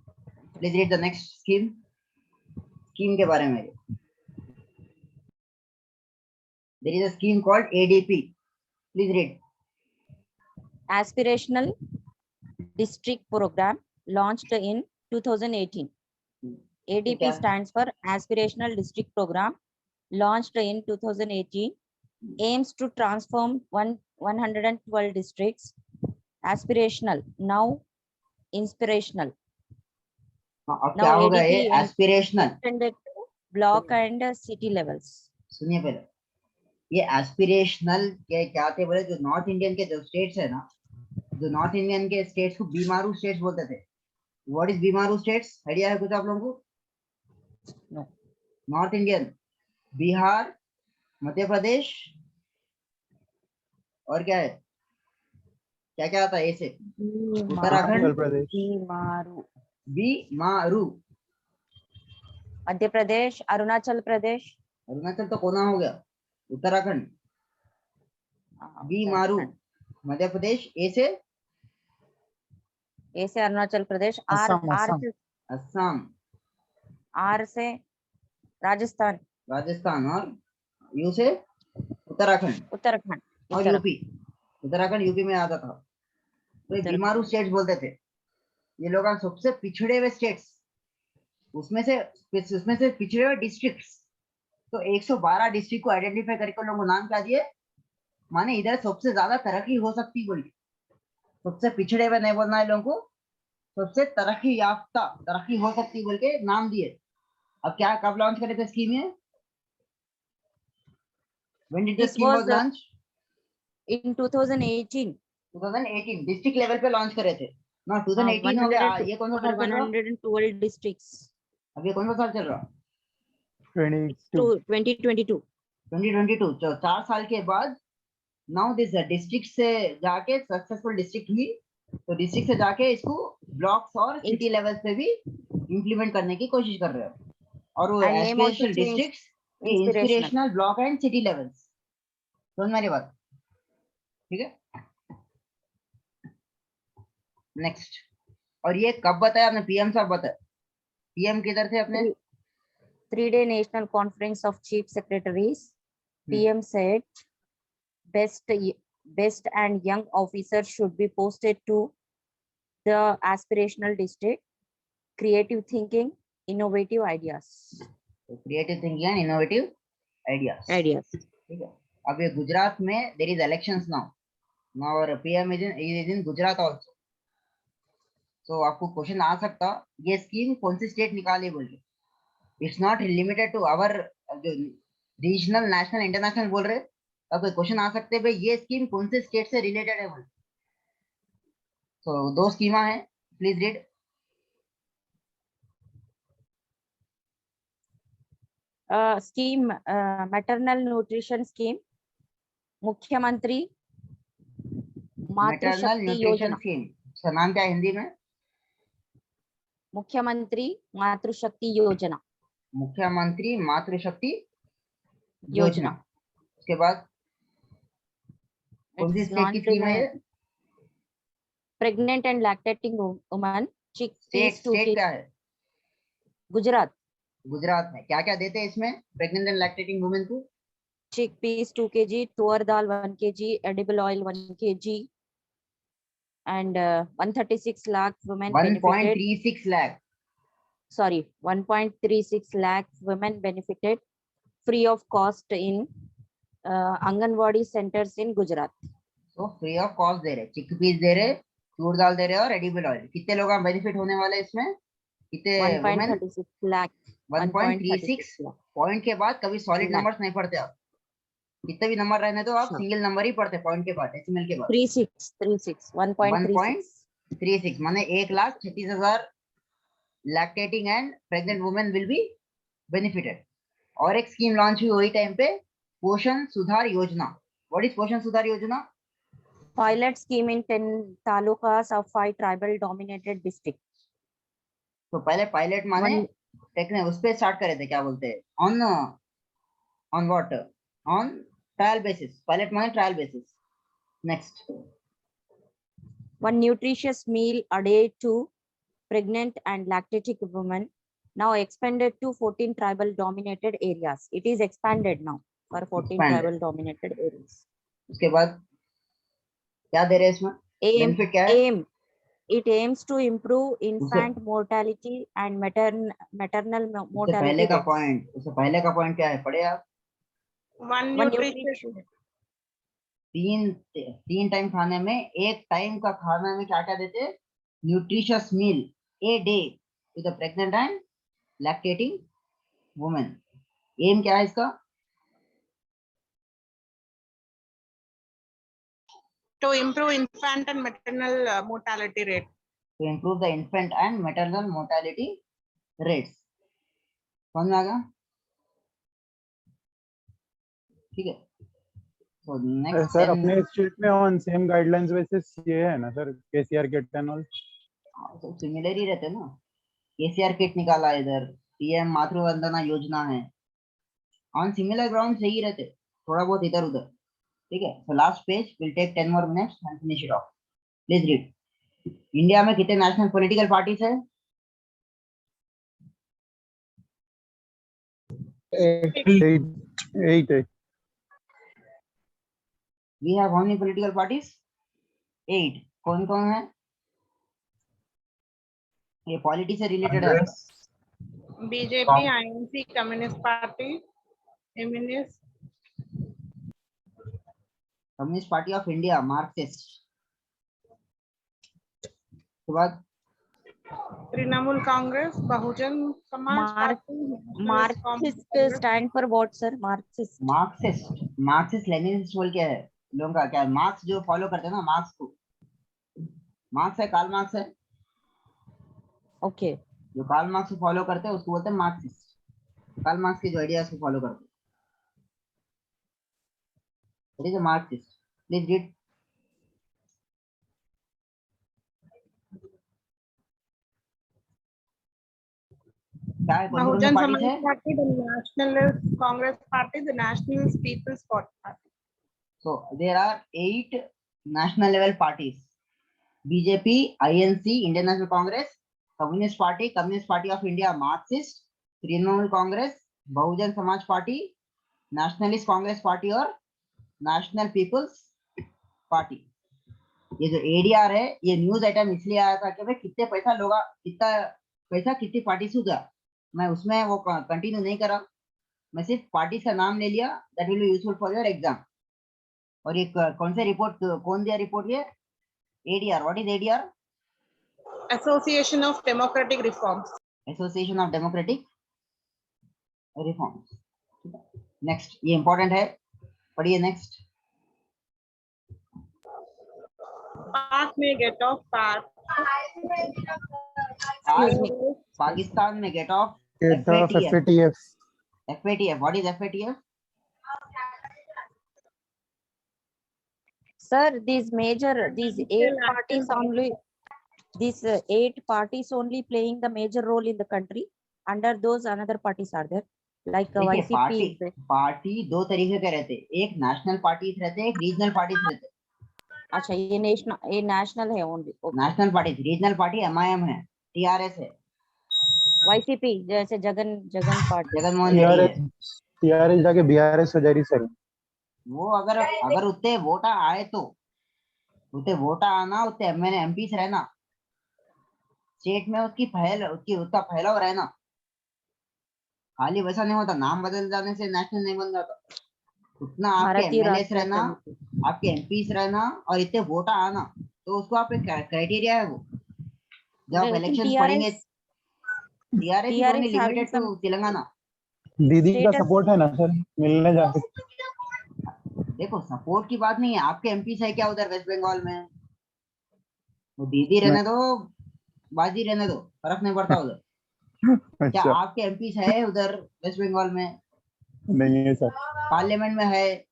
Please read the next scheme के बारे में। There is a scheme called ADP, please read.
Aspirational District Program launched in 2018. ADP
क्या?
stands for Aspirational District Program launched in 2018. Aims to transform 112 districts. Aspirational, now inspirational.
अब
Now
क्या होगा ये
ADP
aspirational?
extended to block and city levels.
सुनिए पहले, ये aspirational क्या थे बोले? जो नॉर्थ इंडियन के जो स्टेट्स है ना, जो नॉर्थ इंडियन के स्टेट्स को बीमारू स्टेट्स बोलते थे। What is BIMARU states? Idea है कुछ आप लोगों को?
No.
North Indian, Bihar, Madhya Pradesh, और क्या है, क्या क्या आता है ऐसे? Uttarakhand,
Uttar Pradesh.
बीमारू.
बीमारू।
मध्य प्रदेश, अरुणाचल प्रदेश.
अरुणाचल तो कोना हो गया, उत्तराखंड, बीमारू, मध्य प्रदेश, ऐसे
ऐसे अरुणाचल प्रदेश. आर से
असम,
आर से राजस्थान.
राजस्थान, और यू से उत्तराखंड
उत्तराखंड.
और यूपी। उत्तराखंड यूपी में आता था। तो ये बीमारू स्टेट्स बोलते थे। ये लोग सबसे पिछड़े हुए स्टेट्स, उसमें से पिछड़े हुए डिस्ट्रिक्ट्स। तो 112 डिस्ट्रिक्ट को आइडेंटिफाई करके लोगों को नाम क्या दिए? माने इधर सबसे ज्यादा तरक्की हो सकती बोल के। सबसे पिछड़े हुए नहीं बोलना है लोगों को, सबसे तरक्की याफ्ता, तरक्की हो सकती बोल के नाम दिए। अब क्या, कब लॉन्च करे थे स्कीम ये? When did the
This
scheme was
was
launched?
in 2018.
2018 district level पे लॉन्च करे थे ना। 2018 हो गया। ये कौन सा साल चल रहा?
112 districts.
अब ये कौन सा साल चल रहा?
2022.
2022। तो 4 साल के बाद नाउ दिस डिस्ट्रिक्ट से जाके सक्सेसफुल डिस्ट्रिक्ट हुई। तो डिस्ट्रिक्ट से जाके इसको ब्लॉक्स और सिटी लेवल पे भी इम्प्लीमेंट करने की कोशिश कर रहे हैं। और वो aspirational districts, inspirational block and city levels. समझ मेरी बात? ठीक है, नेक्स्ट। और ये कब बताया आपने? पीएम साहब बताया। पीएम किधर थे अपने?
3-day National Conference of Chief Secretaries. PM said best and young officers should be posted to the aspirational district. Creative thinking, innovative ideas.
Creative thinking and innovative ideas. ठीक है। अब ये गुजरात में देयर इज इलेक्शंस नाउ और PM is in Gujarat also. तो आपको question आ सकता, ये स्कीम कौन सी स्टेट निकाली बोल के। It's not limited to our जो रीजनल, नेशनल, इंटरनेशनल बोल रहे। अब कोई क्वेश्चन आ सकते हैं भाई ये स्कीम कौन से स्टेट से रिलेटेड है बोल। तो 2 स्कीमा है, please read.
Scheme, maternal nutrition scheme. मुख्यमंत्री
मैटरनल न्यूट्रिशन स्कीम, इसका नाम क्या है हिंदी में?
मुख्यमंत्री मातृशक्ति योजना.
मुख्यमंत्री मातृशक्ति योजना। उसके बाद कौन सी स्टेट की स्कीम है?
Pregnant and lactating woman,
state क्या है?
गुजरात.
गुजरात में क्या क्या देते हैं इसमें प्रेग्नेंट एंड लैक्टेटिंग वुमेन को?
chickpeas 2 kg, तुअर दाल 1 kg, edible oil 1 kg, and 136 lakh women
1.36 lakh.
Sorry, 1.36 lakh women benefited free of cost in Anganwadi centers in Gujarat.
So free of cost दे रहे, chickpeas दे रहे, तूर दाल दे रहे और edible oil। कितने लोग benefit होने वाले इसमें? कितने?
1.36 lakh.
1.36 पॉइंट के बाद कभी सॉलिड नंबर्स नहीं पढ़ते आप। कितने भी नंबर रहने तो आप
अच्छा।
सिंगल नंबर ही पढ़ते पॉइंट के बाद, डेसिमल के बाद।
36 1.36
1.36 माने 1,36,000 lactating and pregnant women will be benefited. और एक स्कीम लॉन्च हुई वही टाइम पे, पोषण सुधार योजना। व्हाट इज पोषण सुधार योजना?
pilot scheme in 10 talukas of 5 tribal dominated districts.
तो पहले पायलट माने
One-
टेक्ने उस पे स्टार्ट करे थे, क्या बोलते हैं, on what, on trial basis. Pilot माने trial basis. Next,
one nutritious meal a day to pregnant and lactating women, now expanded to 14 tribal dominated areas. It is expanded now for 14
Expanded.
tribal dominated areas.
उसके बाद क्या दे रहे हैं इसमें?
Aim,
benefit क्या है?
it aims to improve infant mortality and maternal
उससे
mortality
पहले का
rates.
पॉइंट, उससे पहले का पॉइंट क्या है, पढ़े आप?
One
One
nutritious.
तीन टाइम खाने में, एक टाइम का खाने में क्या क्या देते हैं? Nutritious meal a day to the pregnant and lactating women. Aim क्या है इसका?
To improve infant and maternal mortality rate.
To improve the infant and maternal mortality rates। समझ में आ गया? ठीक है। So next
सर अपने स्टेट में ऑन सेम गाइडलाइंस बेसिस ये है ना sir, KCR kit and all
तो सिमिलर ही रहते ना। केसीआर किट निकाला इधर, पीएम मातृ वंदना योजना है, ऑन सिमिलर ग्राउंड सही रहते, थोड़ा बहुत इधर उधर। ठीक है। So last page will take 10 more minutes and finish it off. Please read. India में कितने नेशनल पॉलिटिकल पार्टीज है?
8
We have how many political parties? 8। कौन कौन है? ये पॉलिटी से रिलेटेड है।
BJP, INC, Communist Party, MNS,
communist party of India, Marxist. उसके बाद
Trinamool Congress, Bahujan Samaj Party, Nationalist
Marxist
Congress.
stand for what, sir? Marxist.
Marxist Leninist बोल के है लोगों का, क्या मार्क्स जो फॉलो करते हैं ना, मार्क्स को, मार्क्स है, कार्ल मार्क्स है,
Okay.
जो कार्ल मार्क्स को फॉलो करते हैं उसको बोलते हैं मार्क्सिस्ट। कार्ल मार्क्स के जो आइडियाज को फॉलो करते हैं, it is a Marxist. Please read. क्या है, कौन कौन से
Bahujan
पार्टीज है?
Samaj Party, the Nationalist Congress Party, the Nationalist People's Party.
So there are 8 national level parties: BJP, INC, Indian National Congress, Communist Party of India, Marxist, Trinamool Congress, Bahujan Samaj party, nationalist Congress party और national peoples party. ये जो ADR है, ये news item इसलिए आया था कि भाई कितने पैसा लोग, कितना पैसा कितनी पार्टी से गया। मैं उसमें वो कंटिन्यू नहीं करा, मैं सिर्फ पार्टी का नाम ले लिया। That will be useful for your exam. और ये कौन से रिपोर्ट, कौन दिया रिपोर्ट? ये ADR. What is ADR?
Association of Democratic Reforms.
Association of democratic reforms. Next, ये इंपॉर्टेंट है, पढ़िए नेक्स्ट।
Pak may get off Pak.
Pakistan में गेट ऑफ
FATF
FATF। व्हाट इज FATF?
Sir, these 8 parties only, these 8 parties only playing the major role in the country. Under those, another parties are there, like
देखिए,
YCP. is there.
Party दो तरीके के रहते, एक national parties रहते, एक रीजनल पार्टीज रहते।
अच्छा, ये नेशनल है only. Okay.
National parties, regional party MIM है, TRS है,
YCP जैसे जगन पार्टी,
जगनमोहन रेड्डी है।
TRS जाके BRS हो जा रही सर।
वो अगर उतने वोटा आए तो, उतने वोटा आना, उतने MPs रहना, स्टेट में उसकी उसका फैलाव रहना। खाली वैसा नहीं होता, नाम बदल जाने से नेशनल नहीं बन जाता। उतना आपके
भारतीय
MLAs
राष्ट्रीय
रहना, आपके MPs रहना और इतने वोटा आना, तो उसको आप क्राइटेरिया है वो। जब आप
लेकिन
इलेक्शन पढ़ेंगे, TRS is only limited to Telangana.
दीदी का
Status-
सपोर्ट है ना सर, मिलने जाके।
देखो सपोर्ट की बात नहीं है, आपके एमपी है क्या उधर वेस्ट बंगाल में? वो दीदी रहने दो, बाजी रहने दो, फर्क नहीं पड़ता उधर। क्या
अच्छा
आपके एमपी है उधर वेस्ट बंगाल में?
नहीं है सर।
पार्लियामेंट में है,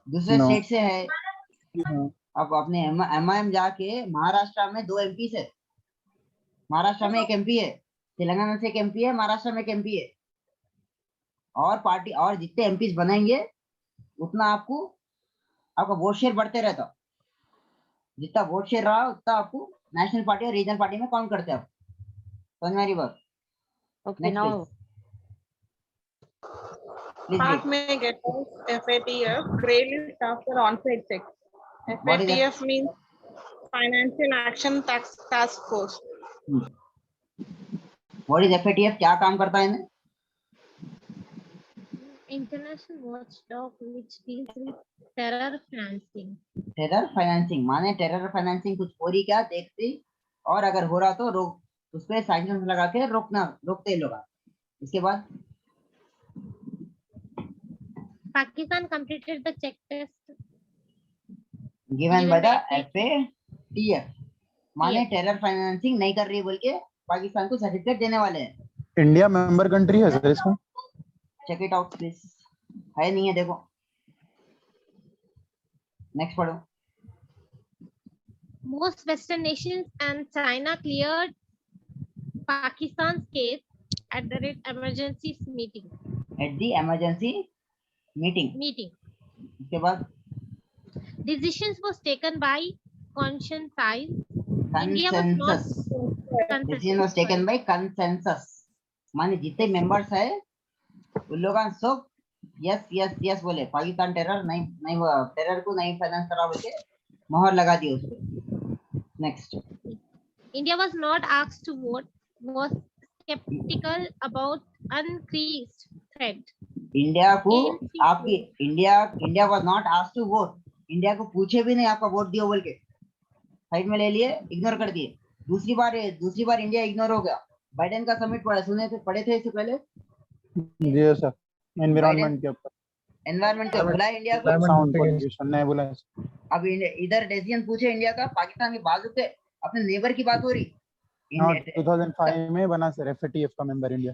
दूसरे
नो
स्टेट से है। अब अपने एमआईएम जाके महाराष्ट्र में 2 एमपी है, महाराष्ट्र में 1 एमपी है, तेलंगाना से 1 एमपी है, महाराष्ट्र में 1 एमपी है। और पार्टी और जितने एमपी बनेंगे उतना आपको आपका वोट शेयर बढ़ते रहता, जितना वोट शेयर रहा उतना आपको नेशनल पार्टी और रीजनल पार्टी में काउंट करते हैं आप। समझ में आ रही बात?
Okay,
next
now
please
Part may get FATF, grey list after on-site check.
What is that?
FATF means Financial Action Task Force.
What is FATF? क्या काम करता है इन्हें?
International watchdog which deals with terror financing.
Terror financing माने terror financing कुछ हो रही क्या देखती, और अगर हो रहा तो रोक, उस पर सैंक्शन लगा के रोकते लोग। इसके बाद
Pakistan completed the check test
given
Given
by the
by
FATF, माने
Yes.
टेरर फाइनेंसिंग नहीं कर रही बोल के पाकिस्तान को सर्टिफिकेट देने वाले हैं।
इंडिया मेंबर कंट्री है सर इसमें?
चेक इट आउट प्लीज, है नहीं है देखो। नेक्स्ट पढ़ो।
Most Western nations and China cleared Pakistan's case at the emergency meeting.
At the emergency meeting. इसके बाद
Decisions was taken by consensus. India was not
consensus, decision was taken by consensus, माने जितने members है उन लोग सब yes yes yes बोले, Pakistan terror नहीं टेरर को नहीं फाइनेंस करा बोल के मोहर लगा दी उस पे। Next
India was not asked to vote, was skeptical about increased threat.
India को आपकी India was not asked to vote, India को पूछे भी नहीं आपका वोट दियो बोल के, साइड में ले लिए, इग्नोर कर दिए। दूसरी बार इंडिया इग्नोर हो गया। बाइडेन का समिट पढ़े थे इससे पहले?
जी सर, एनवायरनमेंट के ऊपर।
एनवायरनमेंट का बुलाया इंडिया को,
साउंड पोल्यूशन नहीं बुलाया।
अब इधर डिसीजन पूछे इंडिया का, पाकिस्तान के बाजू पे अपने नेबर की बात हो रही।
2005 में बना सर एफएटीएफ का मेंबर इंडिया।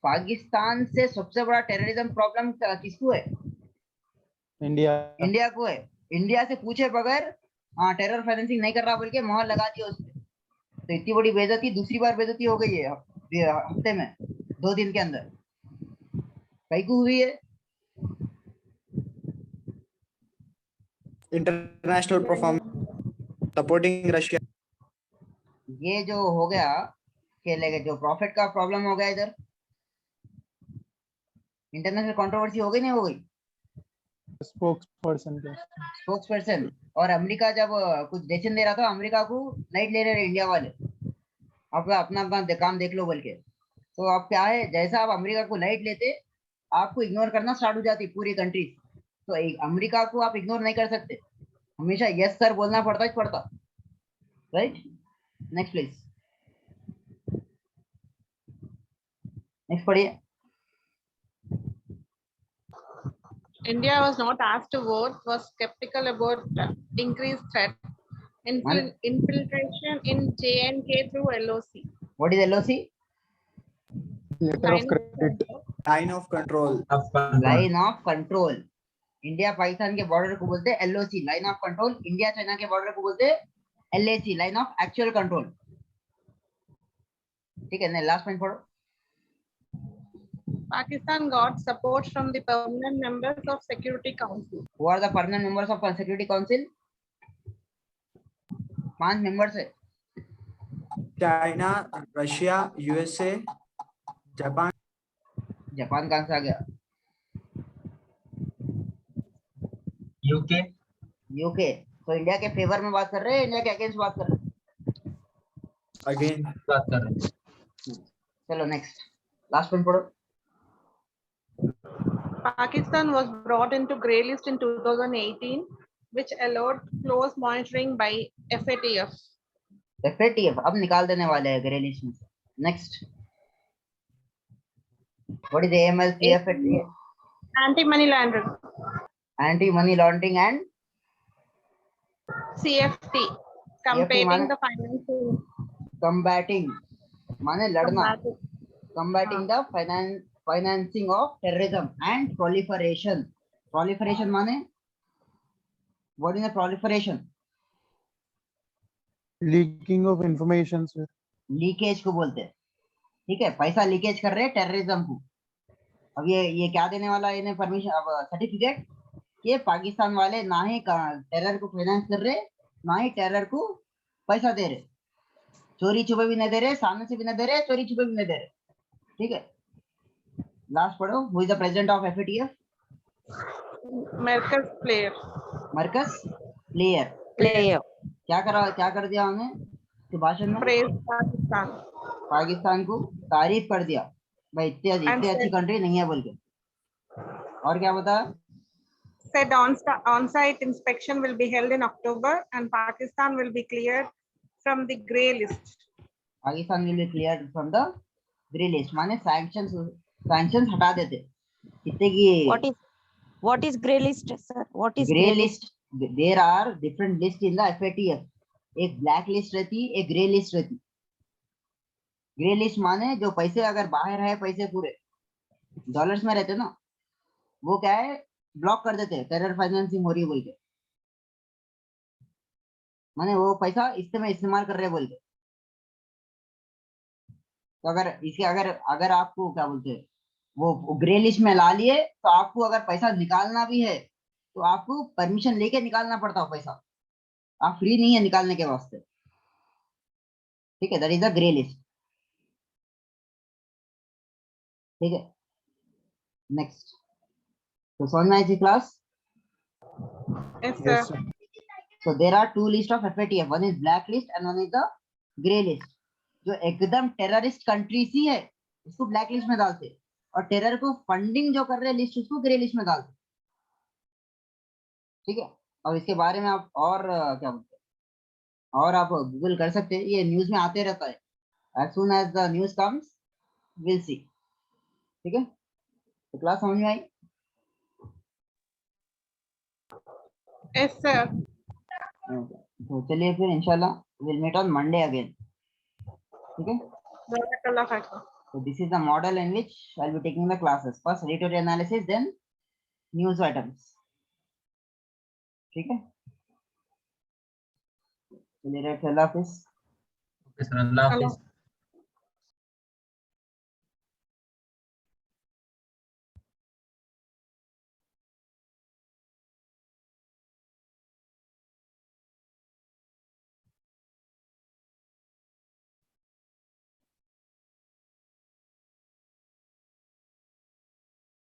पाकिस्तान से सबसे बड़ा टेररिज्म प्रॉब्लम किसको है? इंडिया को है। इंडिया से पूछे बगैर हाँ टेरर फाइनेंसिंग नहीं कर रहा बोल के मोहर लगा दिया उसपे, तो इतनी बड़ी बेइज्जती दूसरी बार बेइज्जती हो गई है हफ्ते में, 2 दिन के अंदर। कई को हुई है?
International performance supporting Russia.
ये जो हो गया के लगे जो प्रॉफिट का प्रॉब्लम हो गया इधर, इंटरनेशनल कंट्रोवर्सी हो गई नहीं हो गई? स्पोक्सपर्सन और अमेरिका जब कुछ डिसीजन दे रहा था, अमेरिका को लाइट ले रहे इंडिया वाले, अब अपना काम देख लो बोल के। तो अब क्या है, जैसा आप अमेरिका को लाइट लेते आपको इग्नोर करना स्टार्ट हो जाती पूरी कंट्री। तो अमेरिका को आप इग्नोर नहीं कर सकते, हमेशा यस सर बोलना पड़ता। राइट, नेक्स्ट प्लीज, नेक्स्ट पढ़िए।
India was not asked to vote, was skeptical about increased threat. Infiltration in J&K through LOC.
What is LOC?
Letter of credit.
Line of control.
Line of control. India Pakistan के border को बोलते हैं LOC, line of control. India China के border को बोलते हैं LAC, line of actual control. ठीक है, लास्ट पॉइंट पढ़ो।
Pakistan got support from the permanent members of Security Council.
Who are the permanent members of Security Council? 5 members है।
China, Russia, USA, Japan.
Japan कहाँ से आ गया? UK. तो India के favour में बात कर रहे हैं, इंडिया के अगेंस्ट बात कर रहे हैं?
Again बात कर रहे हैं।
चलो नेक्स्ट, लास्ट पॉइंट पढ़ो।
Pakistan was brought into grey list in 2018, which allowed close monitoring by FATF.
FATF अब निकाल देने वाले हैं ग्रे लिस्ट में से। Next, What is AML, CFT?
Anti-money laundering.
Anti-money laundering and
CFT. Combating
माने-
the financial.
combating माने लड़ना.
Combating.
Combating the financing of terrorism and proliferation. Proliferation माने what is the proliferation?
Leaking of information, sir.
Leakage को बोलते हैं. ठीक है, पैसा लीकेज कर रहे हैं टेररिज्म को. अब ये क्या देने वाला है इन्हें परमिशन, अब सर्टिफिकेट कि पाकिस्तान वाले ना ही टेरर को फाइनेंस कर रहे, ना ही टेरर को पैसा दे रहे. चोरी छुपे भी नहीं दे रहे, सामने से भी नहीं दे रहे, चोरी छुपे भी नहीं दे रहे. ठीक है, लास्ट पढ़ो. Who is the president of FATF?
Marcus Player.
Marcus Player.
Player.
क्या कर दिया हमने के भाषण में?
Praise Pakistan.
पाकिस्तान को तारीफ कर दिया भाई, इतनी अच्छी
said-
कंट्री नहीं है बोल के. और क्या बता?
Said on-site inspection will be held in October and Pakistan will be cleared from the grey list.
Pakistan will be cleared from the grey list. माने सैंक्शंस हटा देते. कितने की
What is grey list, sir? What is
grey list? There are different list in the FATF. एक black list रहती, एक grey list रहती. Grey list माने जो पैसे अगर बाहर है, पैसे पूरे डॉलर्स में रहते ना, वो क्या है, ब्लॉक कर देते हैं. टेरर फाइनेंसिंग हो रही है बोल के, माने वो पैसा इस्तेमाल कर रहे हैं बोल के. तो अगर आपको क्या बोलते हैं, वो ग्रे लिस्ट में ला लिए, तो आपको अगर पैसा निकालना भी है तो आपको परमिशन लेके निकालना पड़ता है पैसा. आप फ्री नहीं है निकालने के वास्ते. ठीक है, that is the grey list. ठीक है, नेक्स्ट. तो समझ में आई थी class?
Yes, sir.
Yes, sir.
So there are two lists of FATF. One is black list and one is the grey list. जो एकदम टेररिस्ट कंट्रीज ही है उसको ब्लैक लिस्ट में डालते, और टेरर को फंडिंग जो कर रहे हैं लिस्ट उसको ग्रे लिस्ट में डालते. ठीक है, अब इसके बारे में आप और क्या बोलते हैं, और आप गूगल कर सकते हैं, ये न्यूज में आते रहता है. As soon as the news comes, we'll see. ठीक है, तो क्लास समझ में आई?
Yes, sir.
तो चलिए फिर इंशाल्लाह we'll meet on Monday again. ठीक है.
Jazakallah khair.
So this is the model in which I'll be taking the classes. First editorial analysis, then news items. ठीक है. चलिए, अल्लाह हाफिज.
Okay, sir. Allah Hafiz.